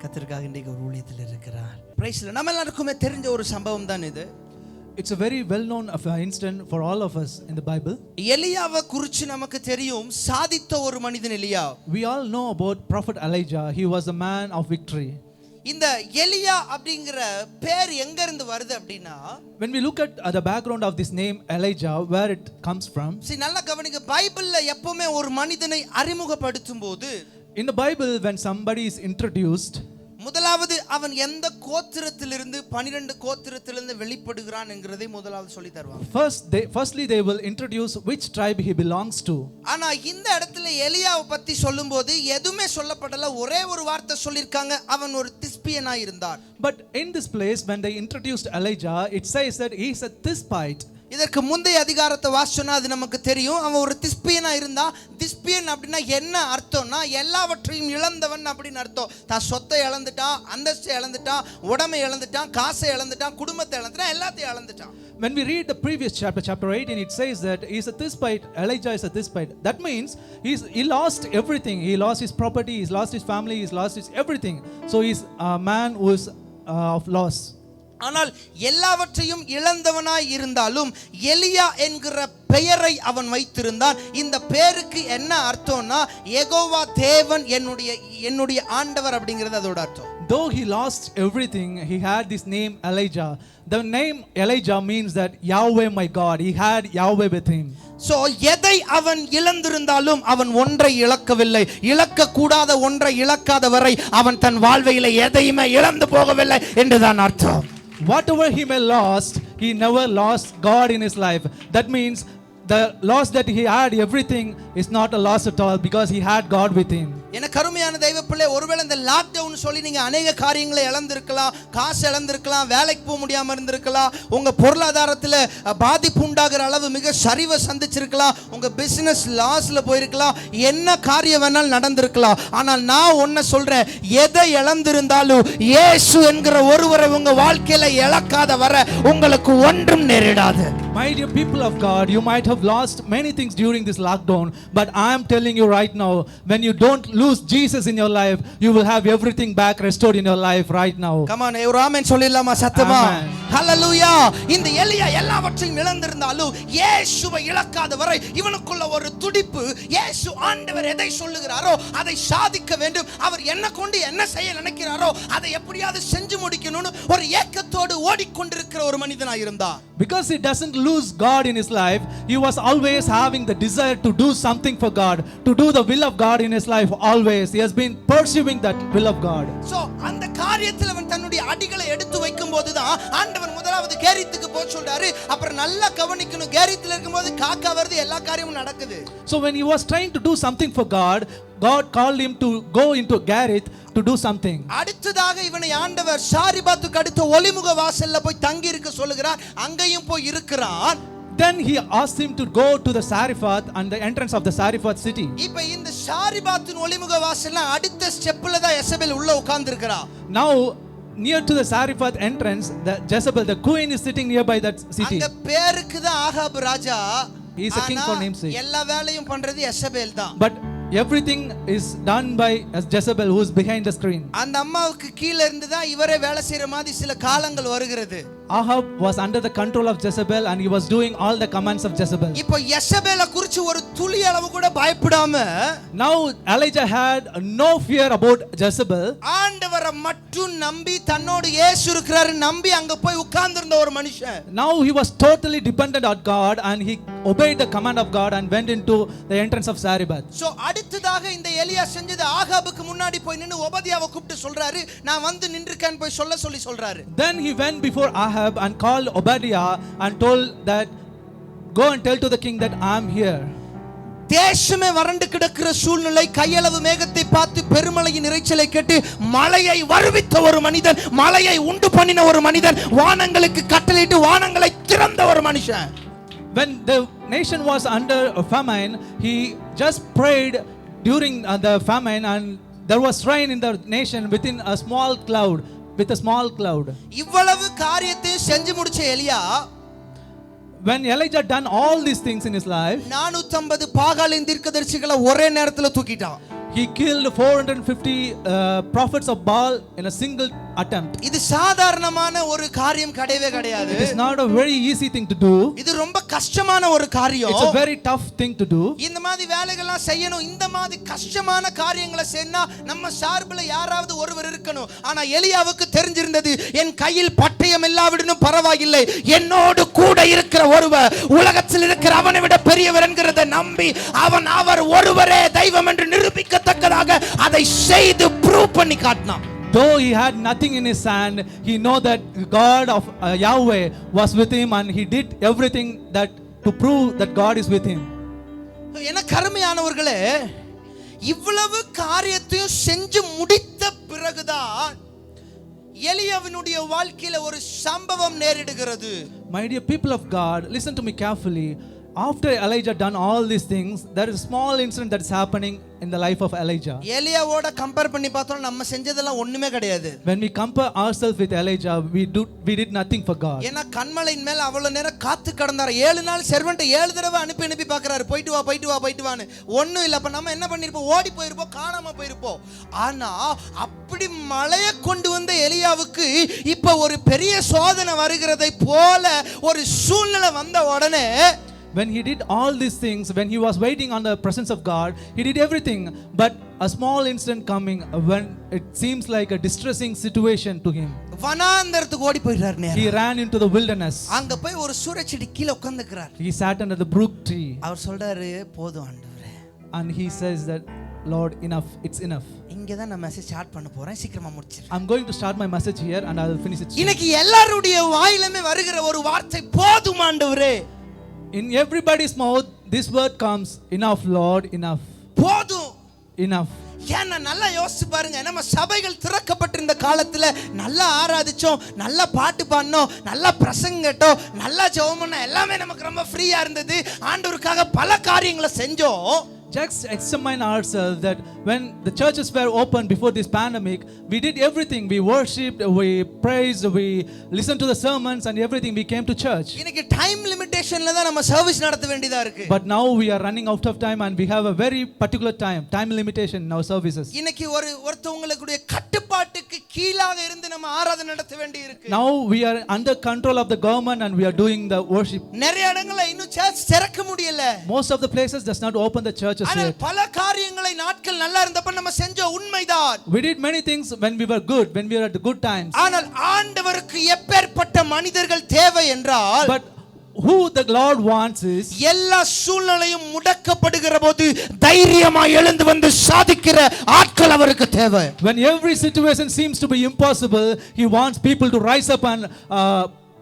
கர்த்தருக்காக இன்றைக்கு ஒரு ஊழியத்தில் இருக்கிறார். பிரைஸ்ல நம்ம எல்லாருக்குமே தெரிஞ்ச ஒரு சம்பவம் தான் இது. It's a very well known incident for all of us in the Bible. எலியாவை குறித்து நமக்கு தெரியும், சாதித்த ஒரு மனிதன் எலியா. We all know about Prophet Elijah. He was a man of victory. இந்த எலியா அப்படிங்கிற பேர் எங்க இருந்து வருது அப்படினா, when we look at the background of this name Elijah, where it comes from. See, நல்லா கவனிங்க. பைபிள்ல எப்பவுமே ஒரு மனிதனை அறிமுகப்படுத்தும் போது, in the Bible when somebody is introduced, முதலாவது அவன் எந்த கோத்திரத்திலிருந்து 12 கோத்திரத்திலிருந்து வெளிப்படுகிறான் என்கிறதை முதலாவது சொல்லி தருவாங்க. Firstly they will introduce which tribe he belongs to. ஆனா இந்த இடத்துல எலியாவை பத்தி சொல்லும்போது எதுமே சொல்லப்படல. ஒரே ஒரு வார்த்தை சொல்லிருக்காங்க, அவன் ஒரு திஸ்பியனா இருந்தார். But in this place when they introduced Elijah, it says that he is a Tishbite. இதற்கு முந்தைய அதிகாரத்தை வாசிச்சோன்னா அது நமக்கு தெரியும். அவன் ஒரு திஸ்பியனா இருந்தா. திஸ்பியன் அப்படின்னா என்ன அர்த்தம்னா, எல்லாவற்றையும் இழந்தவன் அப்படின்னு அர்த்தம். தான் சொத்தை இழந்துட்டான், அந்தஸ்தை இழந்துட்டான், உடமை இழந்துட்டான், காசை இழந்துட்டான், குடும்பத்தை இழந்துட்டான், எல்லாத்தையும் இழந்துட்டான். When we read the previous chapter 18, it says that he is a Tishbite. Elijah is a Tishbite. That means he lost everything. He lost his property, he lost his family, he lost his everything. So he's a man who is of loss. ஆனால் எல்லாவற்றையும் இழந்தவனாய் இருந்தாலும் எலியா என்கிற பெயரை அவன் வைத்திருந்தான். இந்த பேருக்கு என்ன அர்த்தம்னா, யெகோவா தேவன் என்னுடைய ஆண்டவர் அப்படிங்கிறது அதோட அர்த்தம். Though he lost everything, he had this name Elijah. The name Elijah means that Yahweh my God. He had Yahweh with him. So எதை அவன் இழந்திருந்தாலும் அவன் ஒன்றை இழக்கவில்லை. இழக்க கூடாத ஒன்றை இழக்காத வரை அவன் தன் வாழ்வையிலே எதையுமே இழந்து போகவில்லை என்றுதான் அர்த்தம். Whatever he may lost, he never lost God in his life. That means the loss that he had everything is not a loss at all, because he had God with him. என கருமையான தெய்வ பிள்ளை, ஒருவேளை இந்த லாக்டவுன் சொல்லி நீங்க அநேக காரியங்களை இழந்திருக்கலாம், காசு இழந்திருக்கலாம், வேலைக்கு போக முடியாம இருந்திருக்கலாம், உங்க பொருளாதாரத்துல பாதிப்பு உண்டாகிற அளவு மிக சரிவை சந்திச்சிருக்கலாம், உங்க பிசினஸ் லாஸ்ல போயிருக்கலாம், என்ன காரியம் வேணாலும் நடந்திருக்கலாம். ஆனால் நான் ஒன்ன சொல்றேன், எதை இழந்திருந்தாலும் இயேசு என்கிற ஒருவரை உங்க வாழ்க்கையில இழக்காத வர உங்களுக்கு ஒன்றும் நேரிடாது. My dear people of God, you might have lost many things during this lockdown, but I am telling you right now, when you don't lose Jesus in your life, you will have everything back restored in your life right now. Come on, ஒரு ஆமென் சொல்லிடலாமா சத்தமா? ஹalleluya. இந்த எலியா எல்லாவற்றையும் இழந்திருந்தாலும் இயேசுவை இழக்காத வரை இவனுக்குள்ள ஒரு துடிப்பு, இயேசு ஆண்டவர் எதை சொல்லுகிறாரோ அதை சாதிக்க வேண்டும், அவர் என்ன கொண்டு என்ன செய்ய நினைக்கிறாரோ அதை எப்படியாவது செஞ்சு முடிக்கணும்னு ஒரு ஏக்கத்தோடு ஓடிக்கொண்டிருக்கிற ஒரு மனிதனாய் இருந்தார். Because he doesn't lose God in his life, he was always having the desire to do something for God, to do the will of God in his life always. He has been pursuing that will of God. So அந்த காரியத்தில் அவன் தன்னுடைய அடிகளை எடுத்து வைக்கும் போதுதான் ஆண்டவர் முதலாவது கேரித்துக்கு போக சொல்றாரு. அப்புறம் நல்லா கவனிக்கணும், கேரித்துல இருக்கும்போது காக்கா வருது, எல்லா காரியமும் நடக்குது. So when he was trying to do something for God, God called him to go into Gareth to do something. அடுத்ததாக இவனை ஆண்டவர் சாரிபாத்துக்கு அடுத்த ஒலிமுக வாசல்ல போய் தங்கி இருக்க சொல்லுகிறார். அங்கேயும் போய் இருக்கிறான். Then he asked him to go to the Sariphath and the entrance of the Sariphath city. இப்போ இந்த சாரிபாத்தின் ஒலிமுக வாசல்ல அடுத்த ஸ்டெப்ல தான் எசபேல் உள்ள உட்கார்ந்து இருக்கறா. Now near to the Sariphath entrance, the Jezebel, the queen, is sitting nearby that city. அங்க பேருக்கு தான் Ahab Raja. He is a king for namesake. எல்லா வேலையும் பண்றது எசபேல் தான். But everything is done by Jezebel, who is behind the screen. அந்த அம்மாவுக்கு கீழ இருந்து தான் இவரே வேலை செய்யற மாதிரி சில காலங்கள் வருகிறது. Ahab was under the control of Jezebel and he was doing all the commands of Jezebel. இப்போ எசபேலை குறித்து ஒரு துளி அளவு கூட பயப்படாம Now Elijah had no fear about Jezebel. ஆண்டவரை மட்டும் நம்பி தன்னோடு இயேசு இருக்கிறாரு நம்பி அங்க போய் உட்கார்ந்திருந்த ஒரு மனுஷன். Now he was totally dependent on God and he obeyed the command of God and went into the entrance of Sariphath. So அடுத்ததாக இந்த எலியா செஞ்சது ஆகாபுக்கு முன்னாடி போய் நின்னு ஒபதியாவை கூப்பிட்டு சொல்றாரு, நான் வந்து நின்றுக்கேன் போய் சொல்லி சொல்றாரு. Then he went before Ahab and called Obadiah and told that, go and tell to the king that I am here. தேசமே வறண்டு கிடக்கிற சூழ்நிலை, கையளவு மேகத்தை பார்த்து பெருமழையின் இரைச்சலை கேட்டு மழையை வருவித்த ஒரு மனிதன், மழையை உண்டு பண்ணின ஒரு மனிதன், வானங்களுக்கு கட்டளையிட்டு வானங்களை திறந்த ஒரு மனுஷன். When the nation was under a famine, he just prayed during the famine and there was rain in the nation within a small cloud, with a small cloud. இவ்வளவு காரியத்தை செஞ்சு முடிச்ச எலியா, when Elijah done all these things in his life, 450 பாகாலின் தீர்க்கதரிசிகளை ஒரே நேரத்துல தூக்கிட்டான். he killed 450 prophets of Baal in a single attempt. இது சாதாரணமான ஒரு காரியம் கிடையவே கிடையாது. It is not a very easy thing to do. இது ரொம்ப கஷ்டமான ஒரு காரியம். It's a very tough thing to do. இந்த மாதிரி வேலைகள்லாம் செய்யணும், இந்த மாதிரி கஷ்டமான காரியங்களை செய்யனா நம்ம சார்பில் யாராவது ஒருவர் இருக்கணும். ஆனா எலியாவுக்கு தெரிஞ்சிருந்தது, என் கையில் பட்டயம் இல்லாவிடனும் பரவாயில்லை, என்னோடு கூட இருக்கிற ஒருவர் உலகத்தில் இருக்கிற அவனை விட பெரியவர் என்கிறதை நம்பி அவர் ஒருவரே தெய்வம் என்று நிரூபிக்கத்தக்கதாக அதை செய்து ப்ரூவ் பண்ணி காட்டினான். Though he had nothing in his hand, he know that God of Yahweh was with him and he did everything that to prove that God is with him. என கருமையானவர்களே, இவ்வளவு காரியத்தையும் செஞ்சு முடித்த பிறகுதான் எலியாவினுடைய வாழ்க்கையில ஒரு சம்பவம் நேரிடுகிறது. My dear people of God, listen to me carefully. After Elijah done all these things, there is a small incident that is happening in the life of Elijah. எலியாவோட கம்பேர் பண்ணி பார்த்தோம், நம்ம செஞ்சதெல்லாம் ஒண்ணுமே கிடையாது. When we compare ourselves with Elijah, we did nothing for God. ஏன்னா கண்மலையின் மேல அவ்வளவு நேரம் காத்து கடந்தாரு. 7 நாள் சர்வன்ட் 7 தடவை அனுப்பி பார்க்கறாரு, போயிட்டு வான்னு. ஒண்ணும் இல்ல. அப்ப நம்ம என்ன பண்ணிருப்போம்? ஓடி போயிருப்போம், காணாம போயிருப்போம். ஆனா அப்படி மழையை கொண்டு வந்த எலியாவுக்கு இப்ப ஒரு பெரிய சோதனை வருகிறதை போல ஒரு சூழ்நிலை வந்த உடனே, when he did all these things, when he was waiting on the presence of God, he did everything, but a small incident coming when it seems like a distressing situation to him. வனாந்தரத்துக்கு ஓடி போயிட்டார் நேரா. He ran into the wilderness. அங்க போய் ஒரு சூரச்செடி கீழ உட்கார்ந்துக்கிறார். He sat under the brook tree. அவர் சொல்றாரு, போதும் ஆண்டவரே. And he says that, Lord, enough, it's enough. இங்க தான் நான் மெசேஜ் ஸ்டார்ட் பண்ண போறேன், சீக்கிரமா முடிச்சிரு. I'm going to start my message here and I will finish it soon. இன்னைக்கு எல்லாருடைய வாயிலுமே வருகிற ஒரு வார்த்தை, போதும் ஆண்டவரே. In everybody's mouth this word comes, enough Lord, enough. போதும். Enough. ஏன்னா நல்லா யோசிச்சு பாருங்க, நம்ம சபைகள் திறக்கப்பட்டிருந்த காலத்துல நல்லா ஆராதிச்சோம், நல்லா பாட்டு பாடினோம், நல்லா பிரசங்கம் கேட்டோம், நல்லா ஜெபம் பண்ணோம், எல்லாமே நமக்கு ரொம்ப ஃப்ரீயா இருந்தது. ஆண்டவருக்காக பல காரியங்களை செஞ்சோம். Just examine ourselves that when the churches were open before this pandemic, we did everything. We worshipped, we praised, we listened to the sermons and everything. We came to church. இன்னைக்கு டைம் லிமிட்டேஷன்ல தான் நம்ம சர்வீஸ் நடத்த வேண்டியதா இருக்கு. But now we are running out of time and we have a very particular time limitation in our services. இன்னைக்கு ஒருத்தவங்களுடைய கட்டுப்பாட்டுக்கு கீழாக இருந்து நம்ம ஆராதனை நடத்த வேண்டி இருக்கு. Now we are under control of the government and we are doing the worship. நிறைய இடங்கள்ல இன்னும் சர்ச் திறக்க முடியல. Most of the places does not open the churches yet. பல காரியங்களை நாட்கள் நல்லா இருந்தப்ப நம்ம செஞ்ச உண்மைதான். We did many things when we were good, when we were at the good times. ஆனால் ஆண்டவருக்கு எப்பேற்பட்ட மனிதர்கள் தேவை என்றால், but who the Lord wants is எல்லா சூழ்நிலையும் முடக்கப்படுகிற போது தைரியமா எழுந்து வந்து சாதிக்கிற ஆட்கள் அவருக்கு தேவை. when every situation seems to be impossible, he wants people to rise up and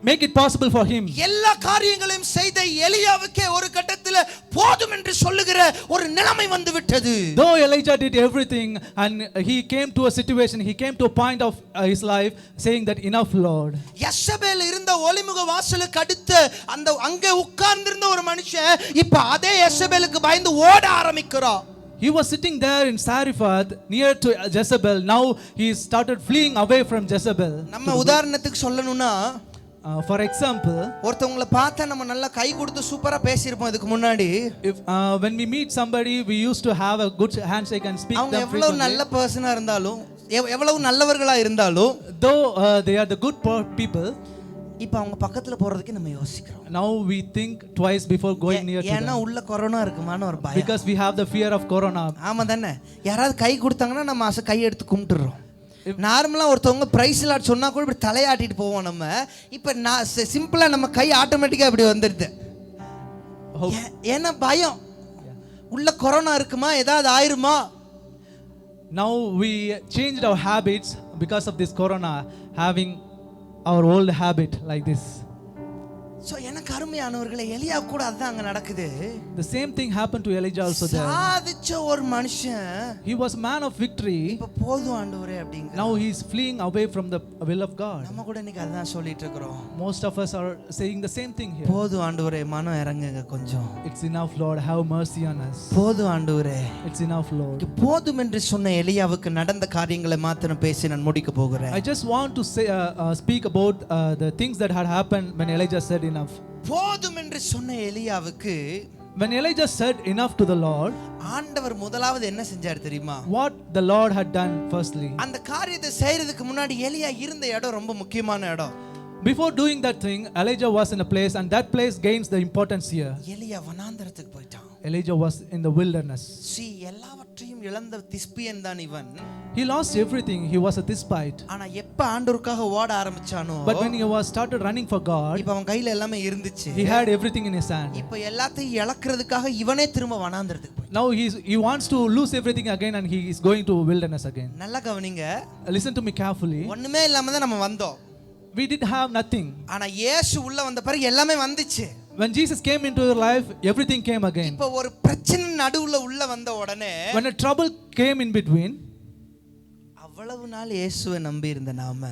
make it possible for him. எல்லா காரியங்களையும் செய்த எலியாவுக்கே ஒரு கட்டத்தில் போதும் என்று சொல்லுகிற ஒரு நிலைமை வந்து விட்டது. Though Elijah did everything and he came to a situation, he came to a point of his life saying that enough Lord. யெசபேல் இருந்த ஒலிமுக வாசலுக்கு அடுத்து அந்த அங்கே உட்கார்ந்திருந்த ஒரு மனுஷன் இப்ப அதே யெசபேலுக்கு பயந்து ஓட ஆரம்பிக்கிறான். He was sitting there in Sarephath near to Jezebel. Now he started fleeing away from Jezebel. நம்ம உதாரணத்துக்கு சொல்லணும்னா for example, ஒருத்தவங்களை பார்த்தா நம்ம நல்லா கை கொடுத்து சூப்பரா பேசியிருப்போம் இதுக்கு முன்னாடி. if when we meet somebody, we used to have a good handshake and speak அவங்க them எவ்வளவு frequently. நல்ல பர்சனா இருந்தாலும் எவ்வளவு நல்லவர்களா இருந்தாலும் Though they are the good people, இப்போ அவங்க பக்கத்துல போறதுக்கு நம்ம யோசிக்கிறோம். now we think twice before going near to ஏன்னா them உள்ள கொரோனா இருக்குமான்னு ஒரு பயம். because we have the fear of corona. ஆமா தானே, யாராவது கை கொடுத்தாங்கன்னா நம்ம கை எடுத்து கும்பிட்டுறோம். நார்மலாக ஒருத்தவங்க ப்ரைஸ் லாட் சொன்னா கூட இப்படி தலையாட்டிட்டு போவோம். நம்ம இப்போ நான் சிம்பிளாக நம்ம கை ஆட்டோமேட்டிக்காக இப்படி வந்துடுது. ஏன்னா பயம், உள்ள கொரோனா இருக்குமா, ஏதாவது ஆயிருமா. Now we changed our habits because of this corona, having our old habit like this. So எனக்கு அருமையானவர்களே, எலியா கூட அதுதான் அங்கே நடக்குது. The same thing happened to Elijah also there. சாதிச்ச ஒரு மனுஷன் He was a man of victory. இப்போ போதும் ஆண்டவரே அப்படிங்க. Now he is fleeing away from the will of God. நம்ம கூட இன்னைக்கு அதுதான் சொல்லிட்டு இருக்கிறோம். Most of us are saying the same thing here. போதும் ஆண்டவரே, மனம் இறங்குங்க கொஞ்சம். It's enough Lord, have mercy on us. போதும் ஆண்டவரே. It's enough Lord. போதும் என்று சொன்ன எலியாவுக்கு நடந்த காரியங்களை மாத்திரம் பேசி நான் முடிக்க போகிறேன். I just want to say speak about the things that had happened when Elijah said enough. போதும் என்று சொன்ன எலியாவுக்கு when Elijah said enough to the Lord, ஆண்டவர் முதலாவது என்ன செஞ்சார் தெரியுமா? what the Lord had done firstly. அந்த காரியத்தை செய்யறதுக்கு முன்னாடி எலியா இருந்த இடம் ரொம்ப முக்கியமான இடம். Before doing that thing, Elijah was in a place, and that place gains the importance here. எலியா வனாந்தரத்துக்கு போயிட்டான். Elijah was in the wilderness. எல்லாவற்றையும் இழந்த திஸ்பியன் தான் இவன். He lost everything. He was a Tishbite. ஆனா எப்ப ஆண்டவருக்காக ஓட ஆரம்பிச்சானோ, But when he was started running for God, இப்ப அவன் கையில எல்லாமே இருந்துச்சு. he had everything in his hand. இப்ப எல்லாத்தையும் இழக்கிறதுக்காக இவனே திரும்ப வனாந்தரத்துக்கு போய். Now he wants to lose everything again, and he is going to wilderness again. நல்லா கவனிங்க. Listen to me carefully. ஒண்ணுமே இல்லாம தான் நம்ம வந்தோம். We did have nothing. ஆனா இயேசு உள்ள வந்த பிறகு எல்லாமே வந்துச்சு. When Jesus came into your life, everything came again. இப்ப ஒரு பிரச்சனை நடுவுல உள்ள வந்த உடனே, when a trouble came in between, அவ்வளவு நாள் இயேசுவை நம்பி இருந்த நாம,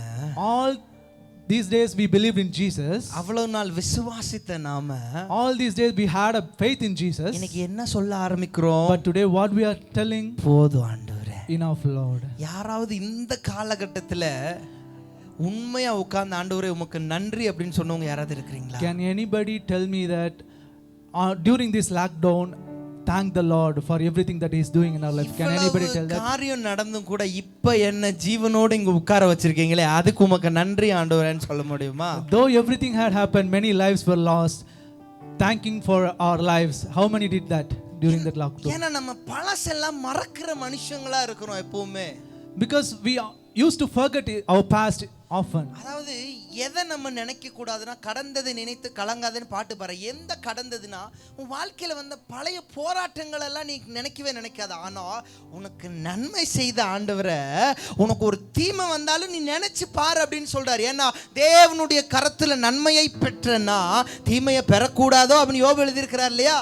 all these days we believed in Jesus, அவ்வளவு நாள் விசுவாசித்த நாம, all these days we had a faith in Jesus, இன்னைக்கு என்ன சொல்ல ஆரம்பிக்கிறோம்? but today what we are telling, போதும் ஆண்டவரே. enough Lord. யாராவது இந்த காலகட்டத்துல உண்மையா உட்கார்ந்து ஆண்டவரே உமக்கு நன்றி அப்படின்னு சொன்னவங்க யாராவது இருக்கிறீங்களா? Can anybody tell me that during this lockdown, thank the Lord for everything that he is doing in our life? Can anybody tell that? காரியம் நடந்தும் கூட இப்ப என்ன ஜீவனோடு இங்க உட்கார வச்சிருக்கீங்களே, அதுக்கு உமக்கு நன்றி ஆண்டவரேன்னு சொல்ல முடியுமா? Though everything had happened, many lives were lost, thanking for our lives, how many did that during that lockdown? ஏன்னா நம்ம பழசெல்லாம் மறக்கிற மனுஷங்களா இருக்கிறோம் எப்பவுமே. Because we used to forget our past often. அதாவது எதை நம்ம நினைக்க கூடாதுன்னா, கடந்ததை நினைத்து கலங்காதன்னு பாட்டு பாரு. எந்த கடந்ததுன்னா, உன் வாழ்க்கையில வந்த பழைய போராட்டங்கள் எல்லாம் நீ நினைக்கவே நினைக்காத. ஆனா உனக்கு நன்மை செய்த ஆண்டவரை, உனக்கு ஒரு தீமை வந்தாலும் நீ நினைச்சு பாரு அப்படின்னு சொல்றாரு. ஏன்னா தேவனுடைய கரத்துல நன்மையை பெற்றனா தீமையை பெறக்கூடாதோ அப்படின்னு யோபு எழுதியிருக்கிறார் இல்லையா?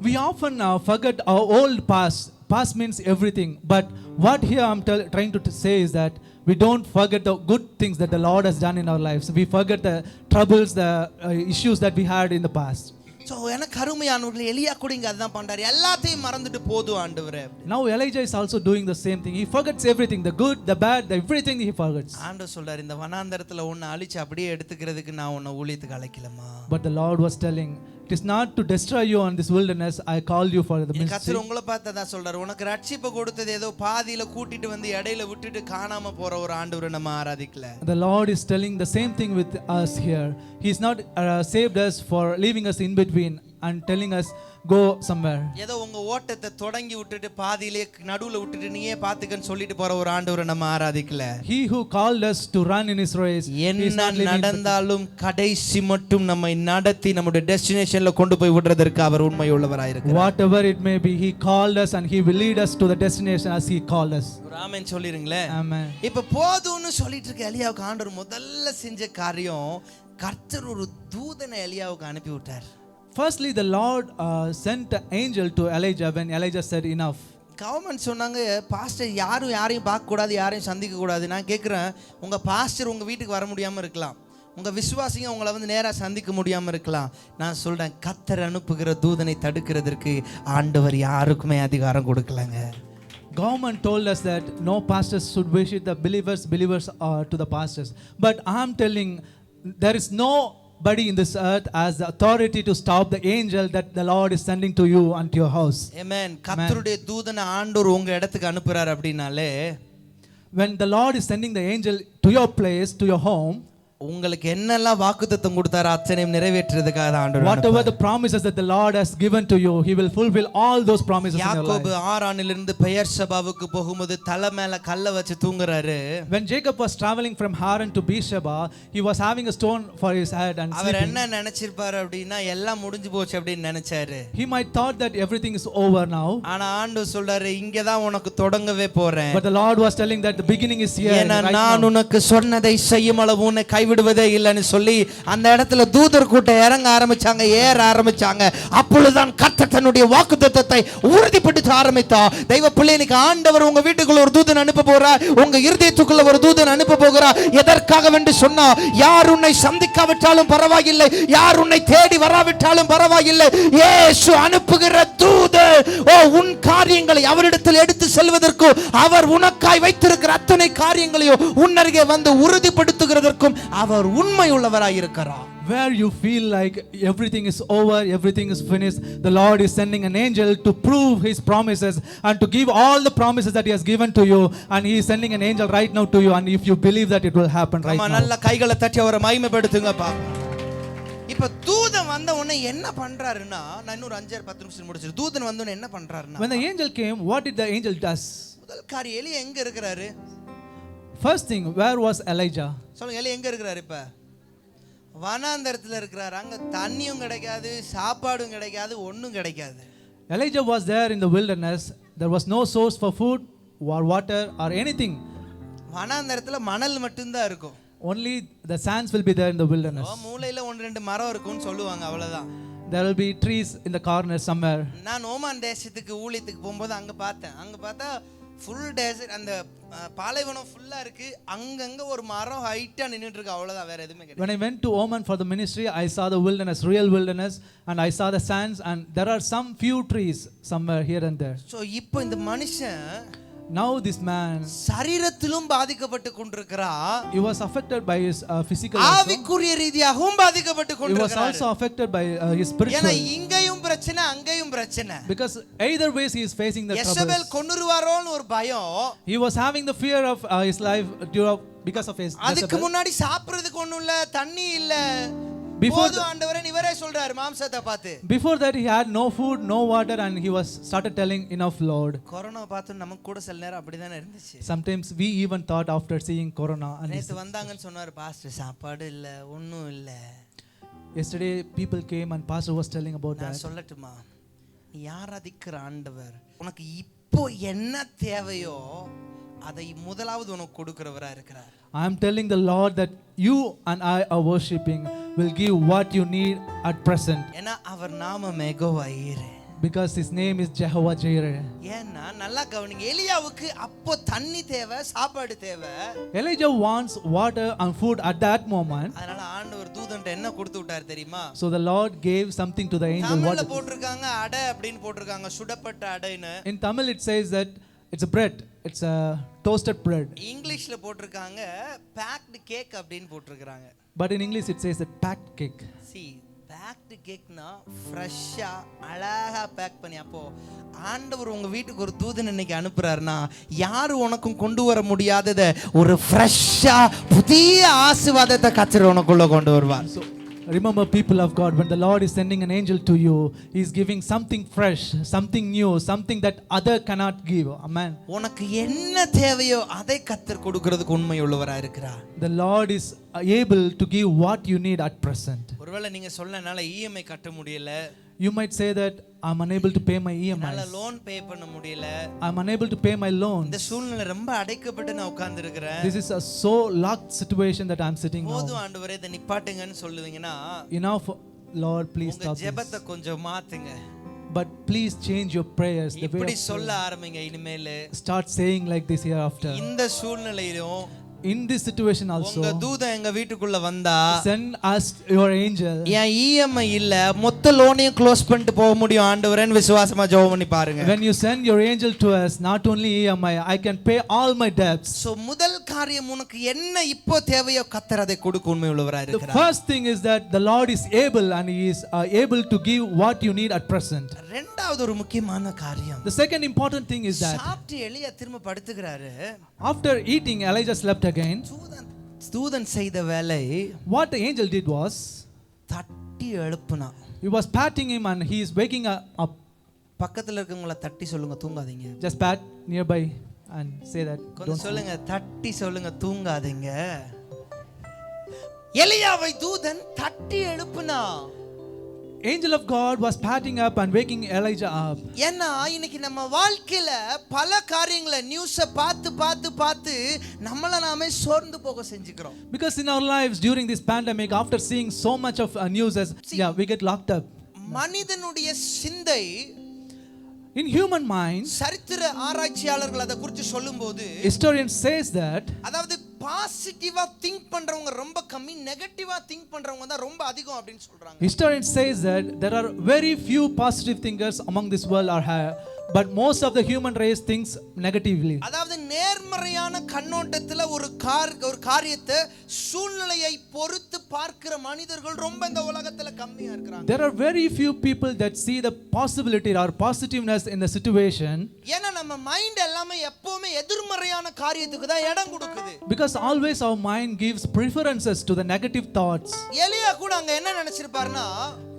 We often forget our old past. Past means everything, but what here I'm trying to say is that we don't forget the good things that the Lord has done in our lives. We forget the troubles, the issues that we had in the past. So எனக்கு அருமையானவர்கள், எலியா கூட இங்கே அதுதான் பண்ணுறாரு. எல்லாத்தையும் மறந்துட்டு போதும் ஆண்டவரே. Now Elijah is also doing the same thing. He forgets everything, the good, the bad, everything he forgets. ஆண்டவர் சொல்றாரு, இந்த வனாந்தரத்தில் உன்னை அழிச்சு அப்படியே எடுத்துக்கிறதுக்கு நான் உன்னை ஊழியத்துக்கு அழைக்கலமா. But the Lord was telling, it is not to destroy you on this wilderness. I called you for the ministry. கர்த்தர் உங்களை பார்த்து தான் சொல்றாரு, உனக்கு ரட்சிப்பு கொடுத்தது ஏதோ பாதியில கூட்டிட்டு வந்து இடையில விட்டுட்டு காணாம போற ஒரு ஆண்டவரை நம்ம ஆராதிக்கல. The Lord is telling the same thing with us here. He is not saved us for leaving us in between and telling us, go somewhere. ஏதோ உங்க ஓட்டத்தை தொடங்கி விட்டுட்டு பாதியிலே நடுவுல விட்டுட்டு நீயே பாத்துக்கன்னு சொல்லிட்டு போற ஒரு ஆண்டவரை நம்ம ஆராதிக்கல. He who called us to run in his race, என்ன நடந்தாலும் கடைசி மட்டும் நம்மை நடத்தி நம்முடைய டெஸ்டினேஷன்ல கொண்டு போய் விடுறதற்கு அவர் உண்மை உள்ளவராய் இருக்கிறார். whatever it may be, he called us and he will lead us to the destination as he called us. Amen சொல்லிருங்களே. Amen. இப்ப போதும்னு சொல்லிட்டு இருக்க எலியாவுக்கு ஆண்டவர் முதல்ல செஞ்ச காரியம் கர்த்தர் ஒரு தூதனை எலியாவுக்கு அனுப்பி விட்டார். Firstly, the Lord sent an angel to Elijah when Elijah said enough. Government சொன்னாங்க பாஸ்டர் யாரையும் பார்க்க கூடாது, யாரையும் சந்திக்க கூடாது. நான் கேட்குறேன், உங்க பாஸ்டர் உங்க வீட்டுக்கு வர முடியாம இருக்கலாம், உங்க விசுவாசிங்க உங்களை வந்து நேராக சந்திக்க முடியாம இருக்கலாம். நான் சொல்றேன், கர்த்தர் அனுப்புகிற தூதனை தடுக்கிறதற்கு ஆண்டவர் யாருக்குமே அதிகாரம் கொடுக்கலங்க. Government told us that no pastors should visit the believers to the pastors, but I am telling, there is nobody in this earth has the authority to stop the angel that the Lord is sending to you and to your house. Amen. கர்த்தருடைய தூதனை ஆண்டவர் உங்க இடத்துக்கு அனுப்புறார் அப்படினாலே, when the Lord is sending the angel to your place, to your home, உங்களுக்கு என்னெல்லாம் வாக்குத்தத்தம் கொடுத்தாரோ அத்தனையும் நிறைவேற்றுறதுக்காக தான் ஆண்டவர் whatever the promises that the Lord has given to you, he will fulfill all those promises in your life. யாக்கோபு ஆரானிலிருந்து பெயர்சபாவுக்கு போகும்போது தலை மேல கல்லை வச்சு தூங்குறாரு. When Jacob was traveling from Haran to Beersheba, he was having a stone for his head and our sleeping. என்ன நினைச்சிருப்பாரு அப்படின்னா, எல்லாம் முடிஞ்சு போச்சு அப்படின்னு நினைச்சாரு. He might thought that everything is over now. ஆனா ஆண்டவர் சொல்றாரு, இங்க தான் உனக்கு தொடங்கவே போறேன். But the Lord was telling that the beginning is here. ஏன்னா Right நான் now. உனக்கு சொன்னதை செய்யும் அளவு உன்னை கைவிடுவதே இல்லைன்னு சொல்லி அந்த இடத்துல தூதர் கூட்டம் இறங்க ஆரம்பிச்சாங்க, ஏற ஆரம்பிச்சாங்க. அப்பொழுதுதான் கர்த்தர் தன்னுடைய வாக்குத்தத்தத்தை உறுதிப்படுத்த ஆரம்பித்தார். தெய்வ பிள்ளைக்கு ஆண்டவர் உங்க வீட்டுக்குள்ள ஒரு தூதன் அனுப்ப போறார், உங்க இருதயத்துக்குள்ள ஒரு தூதன் அனுப்ப போகிறார். எதற்காக என்று சொன்னா, யார் உன்னை சந்திக்காவிட்டாலும் பரவாயில்லை, யார் உன்னை தேடி வராவிட்டாலும் பரவாயில்லை, இயேசு அனுப்புகிற தூதர் உன் காரியங்களை அவரிடத்தில் எடுத்து செல்வதற்கு, அவர் உனக்காய் வைத்திருக்கிற அத்தனை காரியங்களையும் உன்னருகே வந்து உறுதிப்படுத்துகிறதற்கும் அவர் உண்மை உள்ளவராய் இருக்கிறார். Where you feel like everything is over, everything is finished, the Lord is sending an angel to prove his promises and to give all the promises that he has given to you, and he is sending an angel right now to you, and if you believe that, it will happen right now. நல்ல கைகளை தட்டி அவரை மகிமைப்படுத்துங்கப்பா. இப்ப தூதன் வந்த உடனே என்ன பண்றாருன்னா, நான் இன்னொரு 5-10 நிமிஷம் முடிச்சிரு. தூதன் வந்த உடனே என்ன பண்றாருன்னா, When the angel came, what did the angel does? முதல் காரியம், எலியா எங்க இருக்கிறாரு? First thing, where was Elijah? சொல்லுங்க, எலியா எங்க இருக்கிறாரு? இப்ப வனாந்தரத்துல இருக்கிறாரு. அங்க தண்ணியும் கிடைக்காது, சாப்பாடும் கிடைக்காது, ஒண்ணும் கிடைக்காது. Elijah was there in the wilderness. There was no source for food or water or anything. வனாந்தரத்துல மணல் மட்டும்தான் இருக்கும். Only the sands will be there in the wilderness. மூலையில 1-2 மரம் இருக்கும்னு சொல்லுவாங்க, அவ்வளவுதான். There will be trees in the corner somewhere. நான் ஓமான் தேசத்துக்கு ஊழியத்துக்கு போகும்போது அங்க பார்த்தா ஃபுல் டெசர்ட், அந்த பாலைவனம் ஃபுல்லா இருக்கு. அங்கங்க ஒரு மரம் ஹைட்டா நின்னுட்டு இருக்கு, அவ்வளவுதான், வேற எதுவுமே கிடையாது. When I went to Oman for the ministry, I saw the wilderness, real wilderness, and I saw the sands, and there are some few trees somewhere here and there. So இப்போ இந்த மனுஷன், now this man, சரீரத்திலும் பாதிக்கப்பட்டு கொண்டிருக்கிறான். he was affected by his physical also. ஆவிக்குரிய ரீதியாகவும் பாதிக்கப்பட்டு He was கொண்டிருக்கிறான். also affected by his spiritual. ஏன்னா இங்கேயும் பிரச்சனை, அங்கேயும் பிரச்சனை. Because either ways he is facing the Jezebel troubles. கொன்னுருவாரோன்னு ஒரு பயம். He was having the fear of his life because of his அதுக்கு Jezebel. முன்னாடி சாப்பிடுறதுக்கு ஒண்ணும் இல்ல, தண்ணி இல்ல. Before போது ஆண்டவரே, இவரே சொல்றாரு மாம்சத்தை பார்த்து. Before that he had no food, no water, and he was started telling, enough Lord. Corona பார்த்து நமக்கு கூட சில நேரம் அப்படிதானே இருந்துச்சு. Sometimes we even thought after seeing corona, and நேத்து வந்தாங்கன்னு சொன்னாரு பாஸ்டர், சாப்பாடு இல்ல, ஒண்ணும் இல்ல. yesterday people came and pastor was telling about நான் that. சொல்லட்டுமா, நீ ஆராதிக்கிற ஆண்டவர் உனக்கு இப்போ என்ன தேவையோ அதை முதலாவது உனக்கு கொடுக்கிறவரா இருக்கிறார். I am telling the Lord that you and I are worshiping will give what you need at present, ஏன்னா அவர் நாமம் யெகோவா ஈரே. because his name is Jehovah Jireh. ஏன்னா நல்லா கவனிங்க, எலியாவுக்கு அப்போ தண்ணி தேவை, சாப்பாடு தேவை. Elijah wants water and food at that moment. அதனால ஆண்டவர் தூதன்ட்ட என்ன கொடுத்து விட்டார் தெரியுமா? So the Lord gave something to the angel. தமிழ்ல போட்டிருக்காங்க அடை அப்படின்னு போட்டிருக்காங்க, சுடப்பட்ட அடைன்னு. In Tamil it says that it's a bread, it's a toasted bread. இங்கிலீஷ்ல போட்டிருக்காங்க packed cake அப்படின்னு போட்டிருக்காங்க. But in English it says that packed cake. See, packed cakeனா ஃப்ரெஷ்ஷா அழகா பேக் பண்ணி. அப்போ ஆண்டவர் உங்க வீட்டுக்கு ஒரு தூதன் இன்னைக்கு அனுப்புறாருன்னா, யாரு உனக்கும் கொண்டு வர முடியாதத ஒரு ஃப்ரெஷ்ஷா புதிய ஆசீர்வாதத்தை கர்த்தர் உனக்குள்ள கொண்டு வருவார். So Remember, people of God, when the Lord is sending an angel to you, He is giving something fresh, something new, something that other cannot give. Amen. உனக்கு என்ன தேவையோ அதை கர்த்தர் கொடுக்கிறதுக்கு உண்மை உள்ளவரா இருக்கிறார். The Lord is able to give what you need at present. ஒருவேளை நீங்க சொல்லனால இஎம்ஐ கட்ட முடியல, You might say that I'm unable to pay my என்னால EMIs. லோன் பே பண்ண முடியல, I'm unable to pay my இந்த loans. சூழ்நிலை ரொம்ப அடைக்கப்பட்டு நான் உட்கார்ந்து இருக்கிறேன். This is a so locked situation that I'm sitting போதும் now. ஆண்டவரே இதை நிப்பாட்டுங்கன்னு சொல்லுவீங்கன்னா, Enough, Lord, please உங்க stop this. ஜெபத்தை கொஞ்சம் மாத்துங்க. But please change your prayers. The way இப்படி of சொல்ல ஆரம்பிங்க இனிமேல். start saying like this hereafter. இந்த சூழ்நிலையிலும் In this situation உங்க also, தூதன் எங்க வீட்டுக்குள்ள வந்தா send us your angel. N EMI இல்ல மொத்த லோனையும் க்ளோஸ் பண்ணிட்டு போக முடியும் ஆண்டவரேன்னு விசுவாசமா ஜெபம் பண்ணி பாருங்க. When you send your angel to us, not only EMI, I can pay all my debts. So முதல் காரியம் உனக்கு என்ன இப்போ தேவையோ கர்த்தர் அதை கொடுக்க உண்மை உள்ளவரா The இருக்கிறார். first thing is that the Lord is able and He is able to give what you need at present. இரண்டாவது ஒரு முக்கியமான காரியம், The second important thing is that சாப்பிட்டு எலியா திரும்ப படுத்துக்கிறாரு. after eating, Elijah slept again. தூதன் செய்த வேலை What the angel did was, தட்டி எழுப்புனா. he was patting him and he is waking up. பக்கத்துல இருக்கவங்கள தட்டி சொல்லுங்க தூங்காதீங்க. Just pat nearby and say that. கொஞ்சம் சொல்லுங்க, தட்டி சொல்லுங்க தூங்காதீங்க. எலியாவை தூதன் தட்டி எழுப்புனா. Angel of God was patting up and waking Elijah up. ஏன்னா இன்னைக்கு நம்ம வாழ்க்கையில பல காரியங்களை நியூஸை பார்த்து பார்த்து பார்த்து நம்மள நாமே சோர்ந்து போக செஞ்சுக்கிறோம். Because in our lives during this pandemic, after seeing so much of news, we get locked up. மனிதனுடைய சிந்தை, In human minds, சரித்திர ஆராய்ச்சியாளர்கள் அதை குறித்து சொல்லும்போது, historians says that அதாவது பாசிட்டிவா திங்க் பண்றவங்க ரொம்ப கம்மி, நெகட்டிவா திங்க் பண்றவங்க தான் ரொம்ப அதிகம் அப்படின்னு சொல்றாங்க. historians says that there are very few positive thinkers among this world are higher, but most of the human race thinks negatively. அதாவது நேர்மறையான கண்ணோட்டத்துல ஒரு காரியத்தை சூழ்நிலையை பொறுத்து பார்க்கிற மனிதர்கள் ரொம்ப இந்த உலகத்துல கம்மியா இருக்காங்க. There are very few people that see the possibility or positiveness in the situation. ஏன்னா நம்ம மைண்ட் எல்லாமே எப்பவுமே எதிர்மறையான காரியத்துக்கு தான் இடம் கொடுக்குது. Because always our mind gives preferences to the negative thoughts. எலியா கூட அங்க என்ன நினைச்சிருப்பாருன்னா,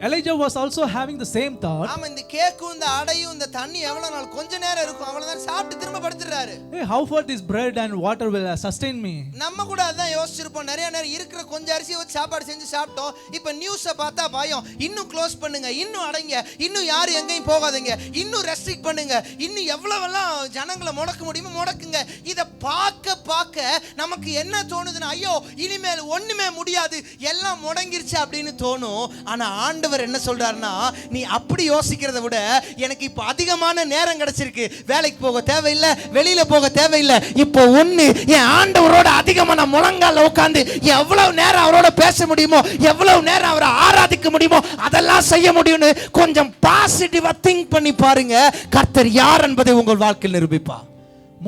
Elijah was also having the same thought. ஆமா இந்த கேக்கும் இந்த அடையும் இந்த தண்ணி எவ்வளவு நாள் கொஞ்ச நேரம் இருக்கும், அவ்வளவுதான் சாப்பிட்டு திரும்ப படுத்துறாரு. Hey, how far this bread and water will sustain me? நம்ம கூட அதான் யோசிச்சிருப்போம். நிறைய நேரம் இருக்கிற கொஞ்சம் அரிசி வச்சு சாப்பாடு செஞ்சு சாப்பிட்டோம். இப்ப நியூஸை பார்த்தா பயம், இன்னும் க்ளோஸ் பண்ணுங்க, இன்னும் அடைங்க, இன்னும் யாரும் எங்கேயும் போகாதீங்க, இன்னும் ரெஸ்ட்ரிக்ட் பண்ணுங்க, இன்னும் எவ்வளவெல்லாம் ஜனங்களை முடக்க முடியுமோ முடக்குங்க. இதை பார்க்க பார்க்க நமக்கு என்ன தோணுதுன்னா, ஐயோ இனிமேல் ஒண்ணுமே முடியாது, எல்லாம் முடங்கிருச்சு அப்படின்னு தோணும். ஆனா ஆண்டவர் என்ன சொல்றாருன்னா, நீ அப்படி யோசிக்கிறத விட எனக்கு இப்போ அதிகமான நேரம் கிடைச்சிருக்கு, வேலைக்கு போக தேவையில்லை, வெளியில போக தேவையில்லை, இப்போ ஒண்ணு என் ஆண்டவரோட அதிகமான முழங்கால உட்கார்ந்து எவ்வளவு நேரம் அவரோட பேச முடியுமோ, எவ்வளவு நேரம் அவரை ஆராதிக்க முடியுமோ அதெல்லாம் செய்ய முடியும்னு கொஞ்சம் பாசிட்டிவா திங்க் பண்ணி பாருங்க. கர்த்தர் யார் என்பதை உங்கள் வாழ்க்கையில் நிரூபிப்பார்.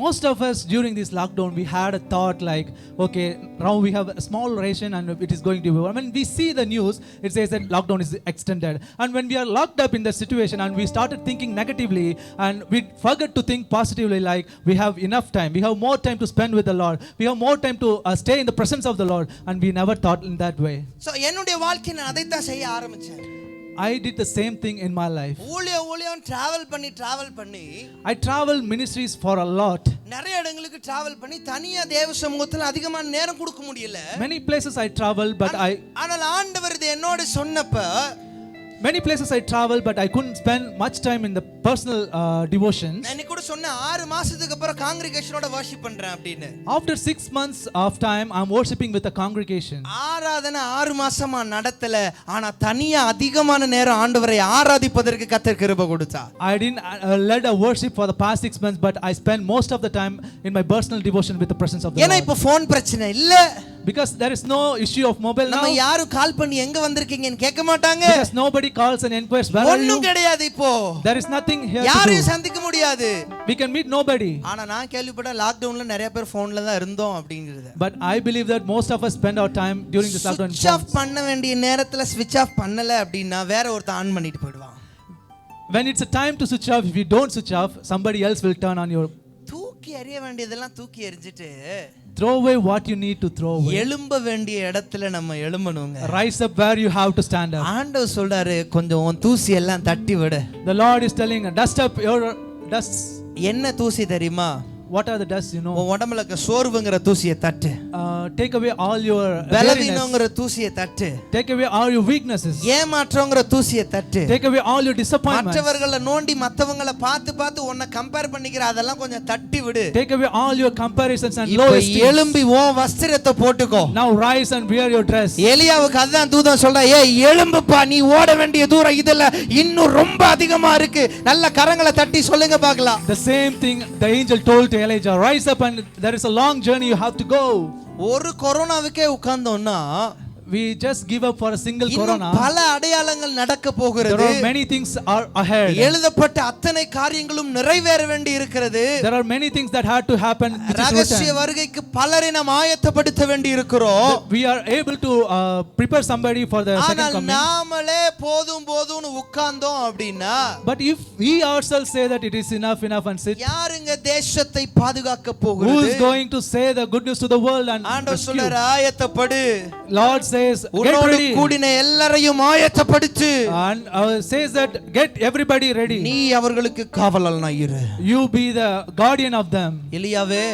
Most of us during this lockdown, we had a thought like, okay, now we have a small ration and it is going to be. When we see the news, it says that lockdown is extended. And when we are locked up in the situation and we started thinking negatively and we forget to think positively, like we have enough time, we have more time to spend with the Lord, we have more time to stay in the presence of the Lord, and we never thought in that way. So என்னுடைய வாழ்க்கையை நான் அதைத்தான் செய்ய ஆரம்பிச்சேன். I did the same thing in my life. ஊழியம் டிராவல் பண்ணி I traveled ministries for a lot. நிறைய இடங்களுக்கு டிராவல் பண்ணி தனியா தேவ சமூகத்துல அதிகமான நேரம் கொடுக்க முடியல. Many places I traveled, but ஆனால் ஆண்டவர் இது என்னோட சொன்னப்ப, many places I traveled, but I couldn't spend much time in the personal devotions. நான் கூட சொன்ன 6 மாசத்துக்கு அப்புறம் காங்கிரிகேஷனோட வர்ஷிப் பண்றேன் அப்படின்னு. After 6 months of time, I'm worshiping with the congregation. ஆராதனை 6 மாசமா நடத்தல, ஆனா தனியா அதிகமான நேரம் ஆண்டவரை ஆராதிப்பதற்கு கர்த்தர் கிருபை கொடுத்தார். I didn't led a worship for the past 6 months, but I spent most of the time in my personal devotion with the presence of the Lord. ஏன்னா இப்ப ஃபோன் பிரச்சனை இல்ல. Because there is no issue of mobile now. நம்ம யாரும் கால் பண்ணி எங்க வந்திருக்கீங்கன்னு கேட்க மாட்டாங்க. Because nobody calls and inquires where are you. ஒண்ணும் கிடையாது இப்போ. There is nothing here. யாரையும் சந்திக்க முடியாது. We can meet nobody. ஆனா நான் கேள்விப்பட்ட லாக்டவுன்ல நிறைய பேர் போன்ல தான் இருந்தோம் அப்படிங்கிறது. But I believe that most of us spend our time during this lockdown. Switch off பண்ண வேண்டிய நேரத்துல switch off பண்ணல அப்படினா வேற ஒருத்தன் ஆன் பண்ணிட்டு போய்டுவான். When it's a time to switch off, if you don't switch off, somebody else will turn on your. தூக்கி எறிய வேண்டியதெல்லாம் தூக்கி எறிஞ்சிட்டு Throw away what you need to throw away. எழும்ப வேண்டிய இடத்துல நம்ம எழும்பணுங்க. Rise up where you have to stand up. ஆண்டவர் சொல்றாரு கொஞ்சம் உன் தூசி எல்லாம் தட்டி விடு. The Lord is telling, dust up your dust. என்ன தூசி தெரியுமா? What are the dust, you know? உன் உடம்புல இருக்க சோர்வுங்கற தூசியை தட்டு. Take away all your பலவீனங்கற தூசியை தட்டு. Take away all your weaknesses. ஏமாற்றங்கற தூசியை தட்டு. Take away all your disappointments. மற்றவர்களை நோண்டி மத்தவங்கள பார்த்து உன்னை கம்பேர் பண்ணிக்கிற அதெல்லாம் கொஞ்சம் தட்டி விடு. Take away all your comparisons and low esteem. எழும்பி உன் வஸ்திரத்தை போட்டுக்கோ. Now rise and wear your dress. எலியாவுக்கு அதான் தூதன் சொல்றான், ஏய் எழும்புப்பா, நீ ஓட வேண்டிய தூரம் இதெல்லாம் இன்னும் ரொம்ப அதிகமா இருக்கு. நல்ல கரங்களை தட்டி சொல்லுங்க பார்க்கலாம். The same thing the angel told to Elijah, rise up and there is a long journey you have to go. ஒரு கொரோனாவுக்கே உட்கார்ந்தோம்னா we just give up for a single corona. பல அடையாளங்கள் நடக்க போகிறது. There are many things are ahead. எழுதப்பட்ட அத்தனை காரியங்களும் நிறைவேற வேண்டி இருக்கிறது. There are many things that had to happen. ரகசிய வருகைக்கு பலரை நாம் ஆயத்தப்படுத்த வேண்டி இருக்கிறோம். We are able to prepare somebody for the second coming. நாமளே போதும்னு உட்கார்ந்தோம் அப்படினா, but if we ourselves say that it is enough and sit, யாருங்க தேசத்தை பாதுகாக்க போகிறது? who is going to say the good news to the world? And ஆண்டவர் சொல்றார், ஆயத்தப்படு. Lord says, get ready. கூடின எல்லாரையும் ஆயத்தப்படுத்து. And says that get everybody ready. நீ அவர்களுக்கு காவலனாய் இரு. You be the guardian of them. எலியாவே,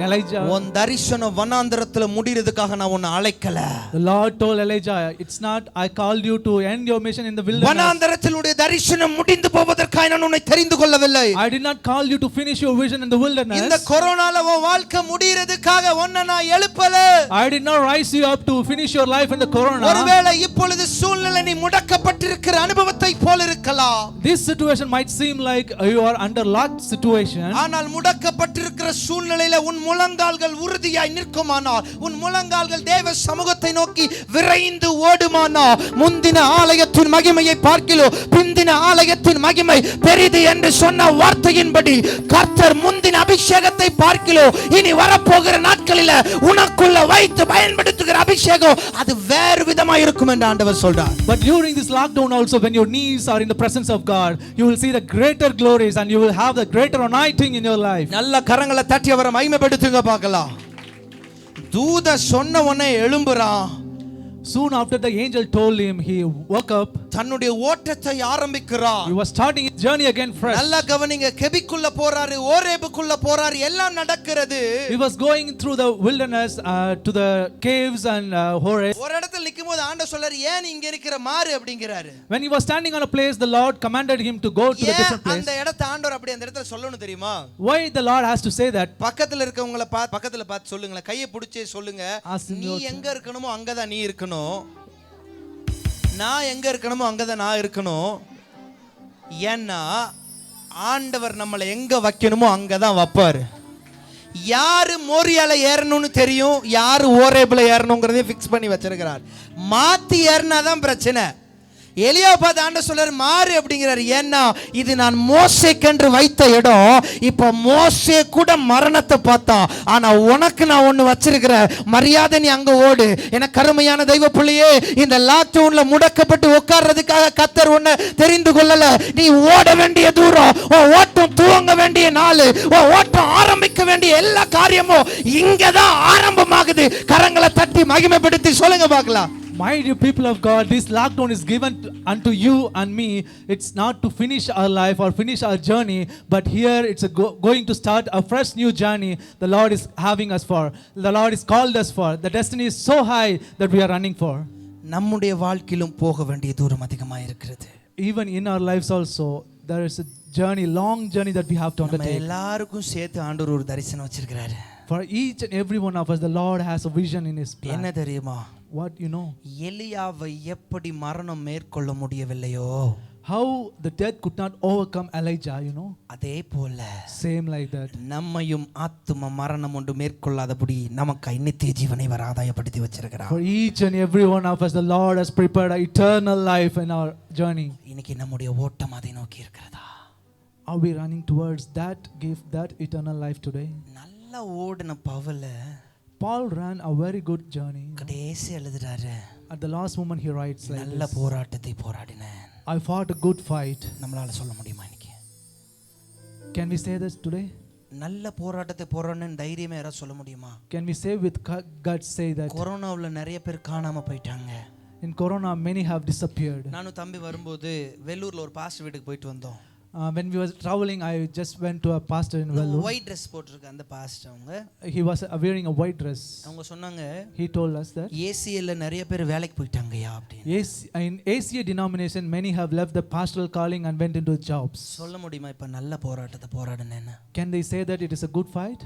Elijah, உன் தரிசனம் வனாந்தரத்துல முடியிறதுக்காக நான் உன்னை அழைக்கல. The Lord told Elijah, it's not I called you to end your mission in the wilderness. வனாந்தரத்திலுடைய தரிசனம் முடிந்து போவதற்காக நான் உன்னை தெரிந்து கொள்ளவில்லை. I did not call you to finish your vision in the wilderness. இந்த கொரோனால உன் வாழ்க்கை முடியிறதுக்காக உன்னை நான் எழுப்பல. I did not rise you up to finish your life in the corona. ஒருவேளை இப்பொழுது சூழ்நிலை நீ முடக்கப்பட்டிருக்கிற அனுபவத்தை போல இருக்கலாம். This situation might seem like you are under locked situation. ஆனால் முடக்கப்பட்டிருக்கிற சூழ்நிலையில உன் முழங்கால்கள் உறுதியாய் நிற்குமானால், உன் முழங்கால்கள் தேவ சமூகத்தை நோக்கி விரைந்து ஓடுமானால், முந்தின ஆலயத்தின் மகிமையை பார்க்கிலோ பிந்தின ஆலயத்தின் மகிமை பெரிது என்று சொன்ன வார்த்தையின்படி கர்த்தர் முந்தின அபிஷேகத்தை பார்க்கிலோ இனி வரப்போகிற நாட்களில் உனக்குள்ள வைத்து பயன்படுத்துகிற அபிஷேகம் அது வேறு விதமாக இருக்கும் என்று ஆண்டவர் சொல்றார். But during this lockdown also, when your knees are in the presence of God, you will see the greater glories and you will have the greater anointing in your life. நல்ல கரங்களை தட்டி அவரை மகிமைப்படுத்துங்க பார்க்கலாம். தூத சொன்ன உடனே எழும்புறான். Soon after the angel told him, he woke up. தன்னுடைய ஓட்டத்தை ஆரம்பிக்கிறான். He was starting his journey again fresh. நல்ல கவனிங்க, கெபிக்குள்ள போறாரு, ஓரேபுக்குள்ள போறாரு, எல்லாம் நடக்கிறது. He was going through the wilderness to the caves and Horeb. ஒரு இடத்துல நிக்கும்போது ஆண்டவர் சொல்றாரு, ஏன் இங்க இருக்கிற மாறு அப்படிங்கறாரு. When he was standing on a place, the Lord commanded him to go to the different place. அந்த இடத்தை ஆண்டவர் அப்படி அந்த இடத்துல சொல்லணும் தெரியுமா? Why the Lord has to say that? பக்கத்துல இருக்கவங்கள பக்கத்துல பார்த்து சொல்லுங்க, கையை பிடிச்சே சொல்லுங்க, நீ எங்க இருக்கணுமோ அங்கதான் நீ இருக்கணும், நான் எங்க இருக்கணுமோ அங்கதான் நான் இருக்கணும். ஏன்னா ஆண்டவர் நம்மளை எங்க வைக்கணுமோ அங்கதான் வைப்பாரு. யாரு மோரியால ஏறணும்னு தெரியும், யாரு ஓரேபுல ஏறணுங்கிறதையும் ஃபிக்ஸ் பண்ணி வச்சிருக்கிறார். மாத்தி ஏறினாதான் பிரச்சனை. எலியா பார்த்து ஆண்டவர் சொல்றாரு மாறு அப்படிங்கிறாரு. ஏன்னா இது நான் மோசேக்கென்று வைத்த இடம். இப்ப மோசே கூட மரணத்தை பார்த்தான், ஆனா உனக்கு நான் ஒண்ணு வச்சிருக்கிறேன், மரியாதை நீ அங்க ஓடு. எனக்கு கருமையான தெய்வ பிள்ளையே, இந்த லாக்டவுன்ல முடக்கப்பட்டு உட்கார்றதுக்காக கர்த்தர் உன்னை தெரிந்து கொள்ளல. நீ ஓட வேண்டிய தூரம், ஓட்டம் துவங்க வேண்டிய நாள், ஓட்டம் ஆரம்பிக்க வேண்டிய எல்லா காரியமும் இங்கதான் ஆரம்பமாகுது. கரங்களை தட்டி மகிமைப்படுத்தி சொல்லுங்க பார்க்கலாம். My dear people of God, this lockdown is given unto you and me. It's not to finish our life or finish our journey, but here it's going to start a fresh new journey the Lord is having us for. The Lord is called us for. The destiny is so high that we are running for. நம்முடைய வாழ்க்கையிலும் போக வேண்டிய தூரம் அதிகமாக இருக்கிறது. Even in our lives also, there is a journey, long journey that we have to undertake. நம்ம எல்லாருக்கும் சேர்த்து ஆண்டவர் ஒரு தரிசனம் வச்சிருக்கிறாரு. For each and every one of us, the Lord has a vision in His plan. என்ன தெரியுமா? What you know? எலியாவை எப்படி மரணம் மேற்கொள்ள முடியவில்லையோ, how the death could not overcome Elijah, you know? அதே போல Same like that. நம்மையும் ஆத்தும மரணம் ஒன்று மேற்கொள்ளாதபடி நமக்கு நித்திய ஜீவனை அவர் ஆதாயப்படுத்தி வச்சிருக்கிறார். For each and every one of us, the Lord has prepared an eternal life in our journey. இன்னைக்கு நம்முடைய ஓட்டம் அதை நோக்கி இருக்கிறதா? Are we running towards that gift, that eternal life today? நல்ல ஓடின Pavul Paul ran a very good journey. கடைசி எழுதுறாரு, At the last moment he writes like நல்ல this, போராட்டத்தை போராடினேன். I fought a good fight. நம்மளால சொல்ல முடியுமா இன்னைக்கு? Can we say this today? நல்ல போராட்டத்தை போராடணும்னு தைரியமே யாராவது சொல்ல முடியுமா? Can we say with guts say that கொரோனாவில் நிறைய பேர் காணாம போயிட்டாங்க. in corona many have disappeared? நானும் தம்பி வரும்போது வெள்ளூர்ல ஒரு பாஸ்டர் வீட்டுக்கு போயிட்டு வந்தோம். When we were traveling, I just went to a pastor in Vellore. White dress போட்டிருக்க அந்த பாஸ்டர் அவங்க. He was wearing a white dress. அவங்க சொன்னாங்க, He told us that ஏசிஎல்ல நிறைய பேர் வேலைக்கு போயிட்டாங்கயா அப்படின்னு. in ACA denomination many have left the pastoral calling and went into jobs. சொல்ல முடியுமா இப்ப நல்ல போராட்டத்தை போராடுனேன்னு? Can they say that it is a good fight?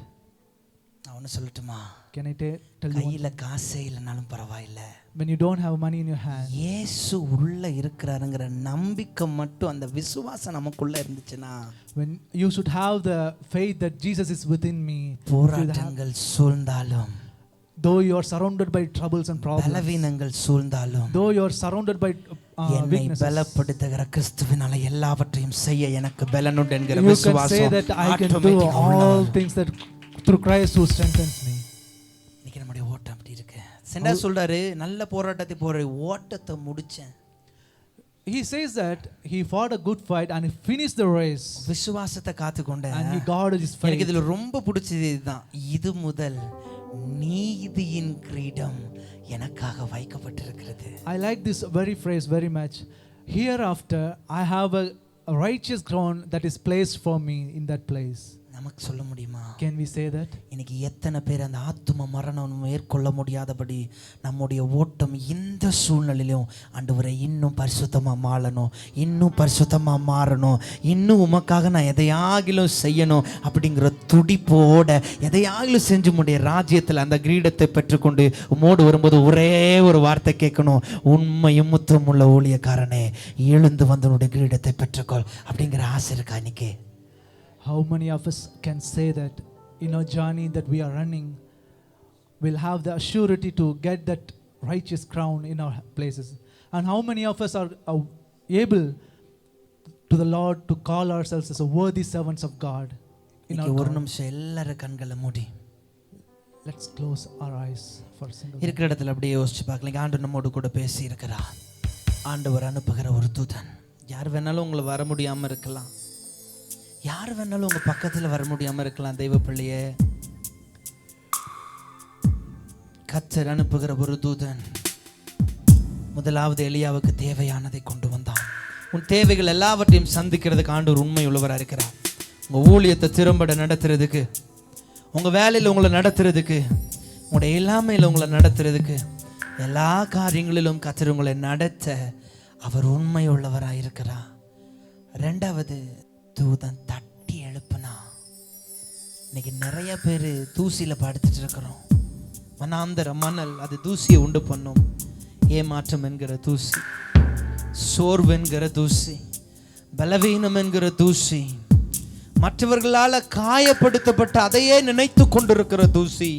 நான் ஒன்னு சொல்லட்டுமா? Can I tell you? கையில காசே இல்லைனாலும் பரவாயில்லை, when you don't have money in your hand, இயேசு உள்ள இருக்கிறாருங்கற நம்பிக்கை மட்டும் அந்த விசுவாசம் நமக்குள்ள இருந்துச்சுனா, when you should have the faith that Jesus is within me, போராட்டங்கள் சூழ்ந்தாலும், though you are surrounded by troubles and problems, பலவீனங்கள் சூழ்ந்தாலும், though you are surrounded by என்னை பலப்படுத்துகிற கிறிஸ்துவினால எல்லாவற்றையும் செய்ய எனக்கு பலன் உண்டு என்கிற you can விசுவாசம் say that I can do all things that through Christ who strengthens me. இன்னைக்கு நம்முடைய ஓட்டம் அப்படி இருக்கு. செண்டா சொல்றாரு, நல்ல போராட்டத்தை போற ஓட்டத்தை முடிச்சேன். He says that he fought a good fight and he finished the race. விசுவாசத்தை காத்துக்கொண்டேன். And he guarded his faith. எனக்கு இதுல ரொம்ப பிடிச்சது இதுதான். இது முதல் நீதியின் கிரீடம் எனக்காக வைக்கப்பட்டிருக்கிறது. I like this very phrase very much. Hereafter I have a righteous crown that is placed for me in that place. நமக்கு சொல்ல முடியுமா? Can we say that? இன்னைக்கு எத்தனை பேர் அந்த ஆத்தும மரணம் மேற்கொள்ள முடியாதபடி நம்முடைய ஓட்டம் இந்த சூழ்நிலையிலும் ஆண்டவரே இன்னும் பரிசுத்தமா மாறணும், இன்னும் பரிசுத்தமா மாறணும், இன்னும் உமக்காக நான் எதையாகிலும் செய்யணும் அப்படிங்கிற துடிப்போட எதையாகிலும் செஞ்சு முடிய ராஜ்யத்தில் அந்த கிரீடத்தை பெற்றுக்கொண்டு உமோடு வரும்போது ஒரே ஒரு வார்த்தை கேட்கணும், உண்மையும் முத்தம் உள்ள ஊழியக்காரனே எழுந்து வந்து உன்னுடைய கிரீடத்தை பெற்றுக்கொள் அப்படிங்கிற ஆசை இருக்கா இன்னைக்கு? How many of us can say that in our journey that we are running, we'll have the surety to get that righteous crown in our places? And how many of us are able to the Lord to call ourselves as a worthy servants of God? ஒரு நிமிஷம் எல்லாரும் கண்களை மூடி let's close our eyes for a single இருக்கிற இடத்துல அப்படியே யோசிச்சு பார்க்கலாம். ஆண்டவர் நம்மோடு கூட பேசி இருக்கிறார். ஆண்டவர் அனுப்புகிற ஒரு தூதன். யார் வேணாலும் உங்களை வர முடியாம இருக்கலாம், யார் வேணாலும் உங்க பக்கத்துல வர முடியாம இருக்கலாம். தெய்வ பிள்ளையே, கர்த்தர் அனுப்புகிற ஒரு தூதன் முதலாவது எலியாவுக்கு தேவையானதை கொண்டு வந்தான். உன் தேவைகள் எல்லாவற்றையும் சந்திக்கிறதுக்கு ஆண்டவர் உண்மை உள்ளவராக இருக்கிறார். உங்க ஊழியத்தை திறம்பட நடத்துறதுக்கு, உங்க வேலையில் உங்களை நடத்துறதுக்கு, உங்களுடைய இல்லாமையில் உங்களை நடத்துறதுக்கு, எல்லா காரியங்களிலும் கர்த்தர் உங்களை நடத்த அவர் உண்மை உள்ளவராக இருக்கிறார். ரெண்டாவது தூதன் தட்டி எழுப்புனா. இன்னைக்கு நிறைய பேர் தூசியில் படுத்துட்டு இருக்கிறோம். மனாந்தர மணல் அது தூசியை உண்டு பண்ணும். ஏமாற்றம் என்கிற தூசி, சோர்வு என்கிற தூசி, பலவீனம் என்கிற தூசி, மற்றவர்களால் காயப்படுத்தப்பட்ட அதையே நினைத்து கொண்டிருக்கிற தூசி.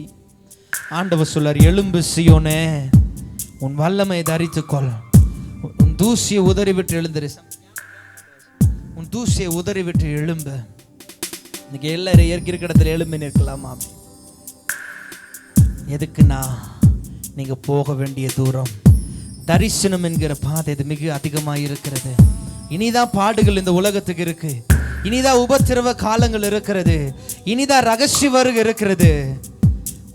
ஆண்டவர் சொல்லார், எழும்பு சீயோனே, உன் வல்லமை தரித்துக்கொள், உன் தூசியை உதறிவிட்டு எழுந்திரு, உன் தூசியை உதறிவிட்டு எழும்பு. இன்னைக்கு எல்லாரும் இருக்கிற இடத்துல எழும்பி நிற்கலாமா? எதுக்குன்னா நீங்க போக வேண்டிய தூரம், தரிசனம் என்கிற பாதை இது மிக அதிகமாக இருக்கிறது. இனிதான் பாடுகள் இந்த உலகத்துக்கு இருக்கு, இனிதான் உபத்திரவ காலங்கள் இருக்கிறது, இனிதான் ரகசிய வருகை இருக்கிறது.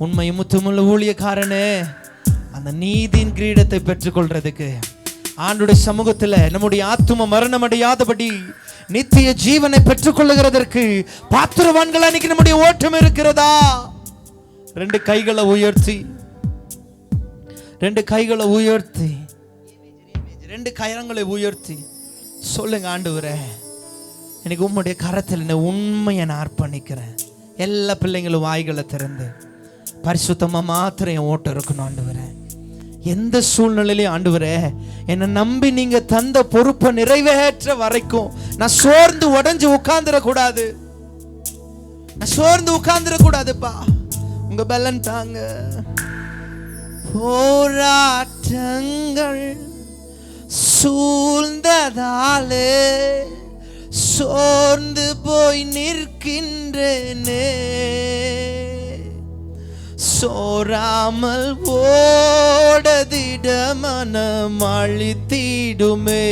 உண்மையும் முத்துமுள்ள ஊழியக்காரனே, அந்த நீதியின் கிரீடத்தை பெற்றுக்கொள்றதுக்கு, ஆண்டுடைய சமூகத்தில் நம்முடைய ஆத்தும மரணம் அடையாதபடி நித்திய ஜீவனை பெற்றுக்கொள்ளுகிறதற்கு பாத்திரவான்கள் அன்னைக்கு நம்முடைய ஓட்டம் இருக்கிறதா? ரெண்டு கைகளை உயர்த்தி, ரெண்டு கைகளை உயர்த்தி, ரெண்டு கரங்களை உயர்த்தி சொல்லுங்க, ஆண்டவரே எனக்கு உம்முடைய கரத்தில் என்ன உண்மையை நான் அர்ப்பணிக்கிறேன். எல்லா பிள்ளைங்களும் வாய்களை திறந்து பரிசுத்தமா மாத்திரம் என் ஓட்டம் இருக்கணும். ஆண்டவரே, எந்த சூழ்நிலையிலும் ஆண்டவரே என்னை நம்பி நீங்க தந்த பொறுப்பை நிறைவேற்ற வரைக்கும் நான் சோர்ந்து உடஞ்சு உட்கார்ந்துடக்கூடாது, நான் சோர்ந்து உட்கார்ந்துடக்கூடாதுப்பா. உங்க பலன் தாங்க. போராட்டங்கள் சூழ்ந்ததாலே சோர்ந்து போய் நிற்கின்றேனே, சோராமல் ஓடதிட மனம் அழித்திடுமே.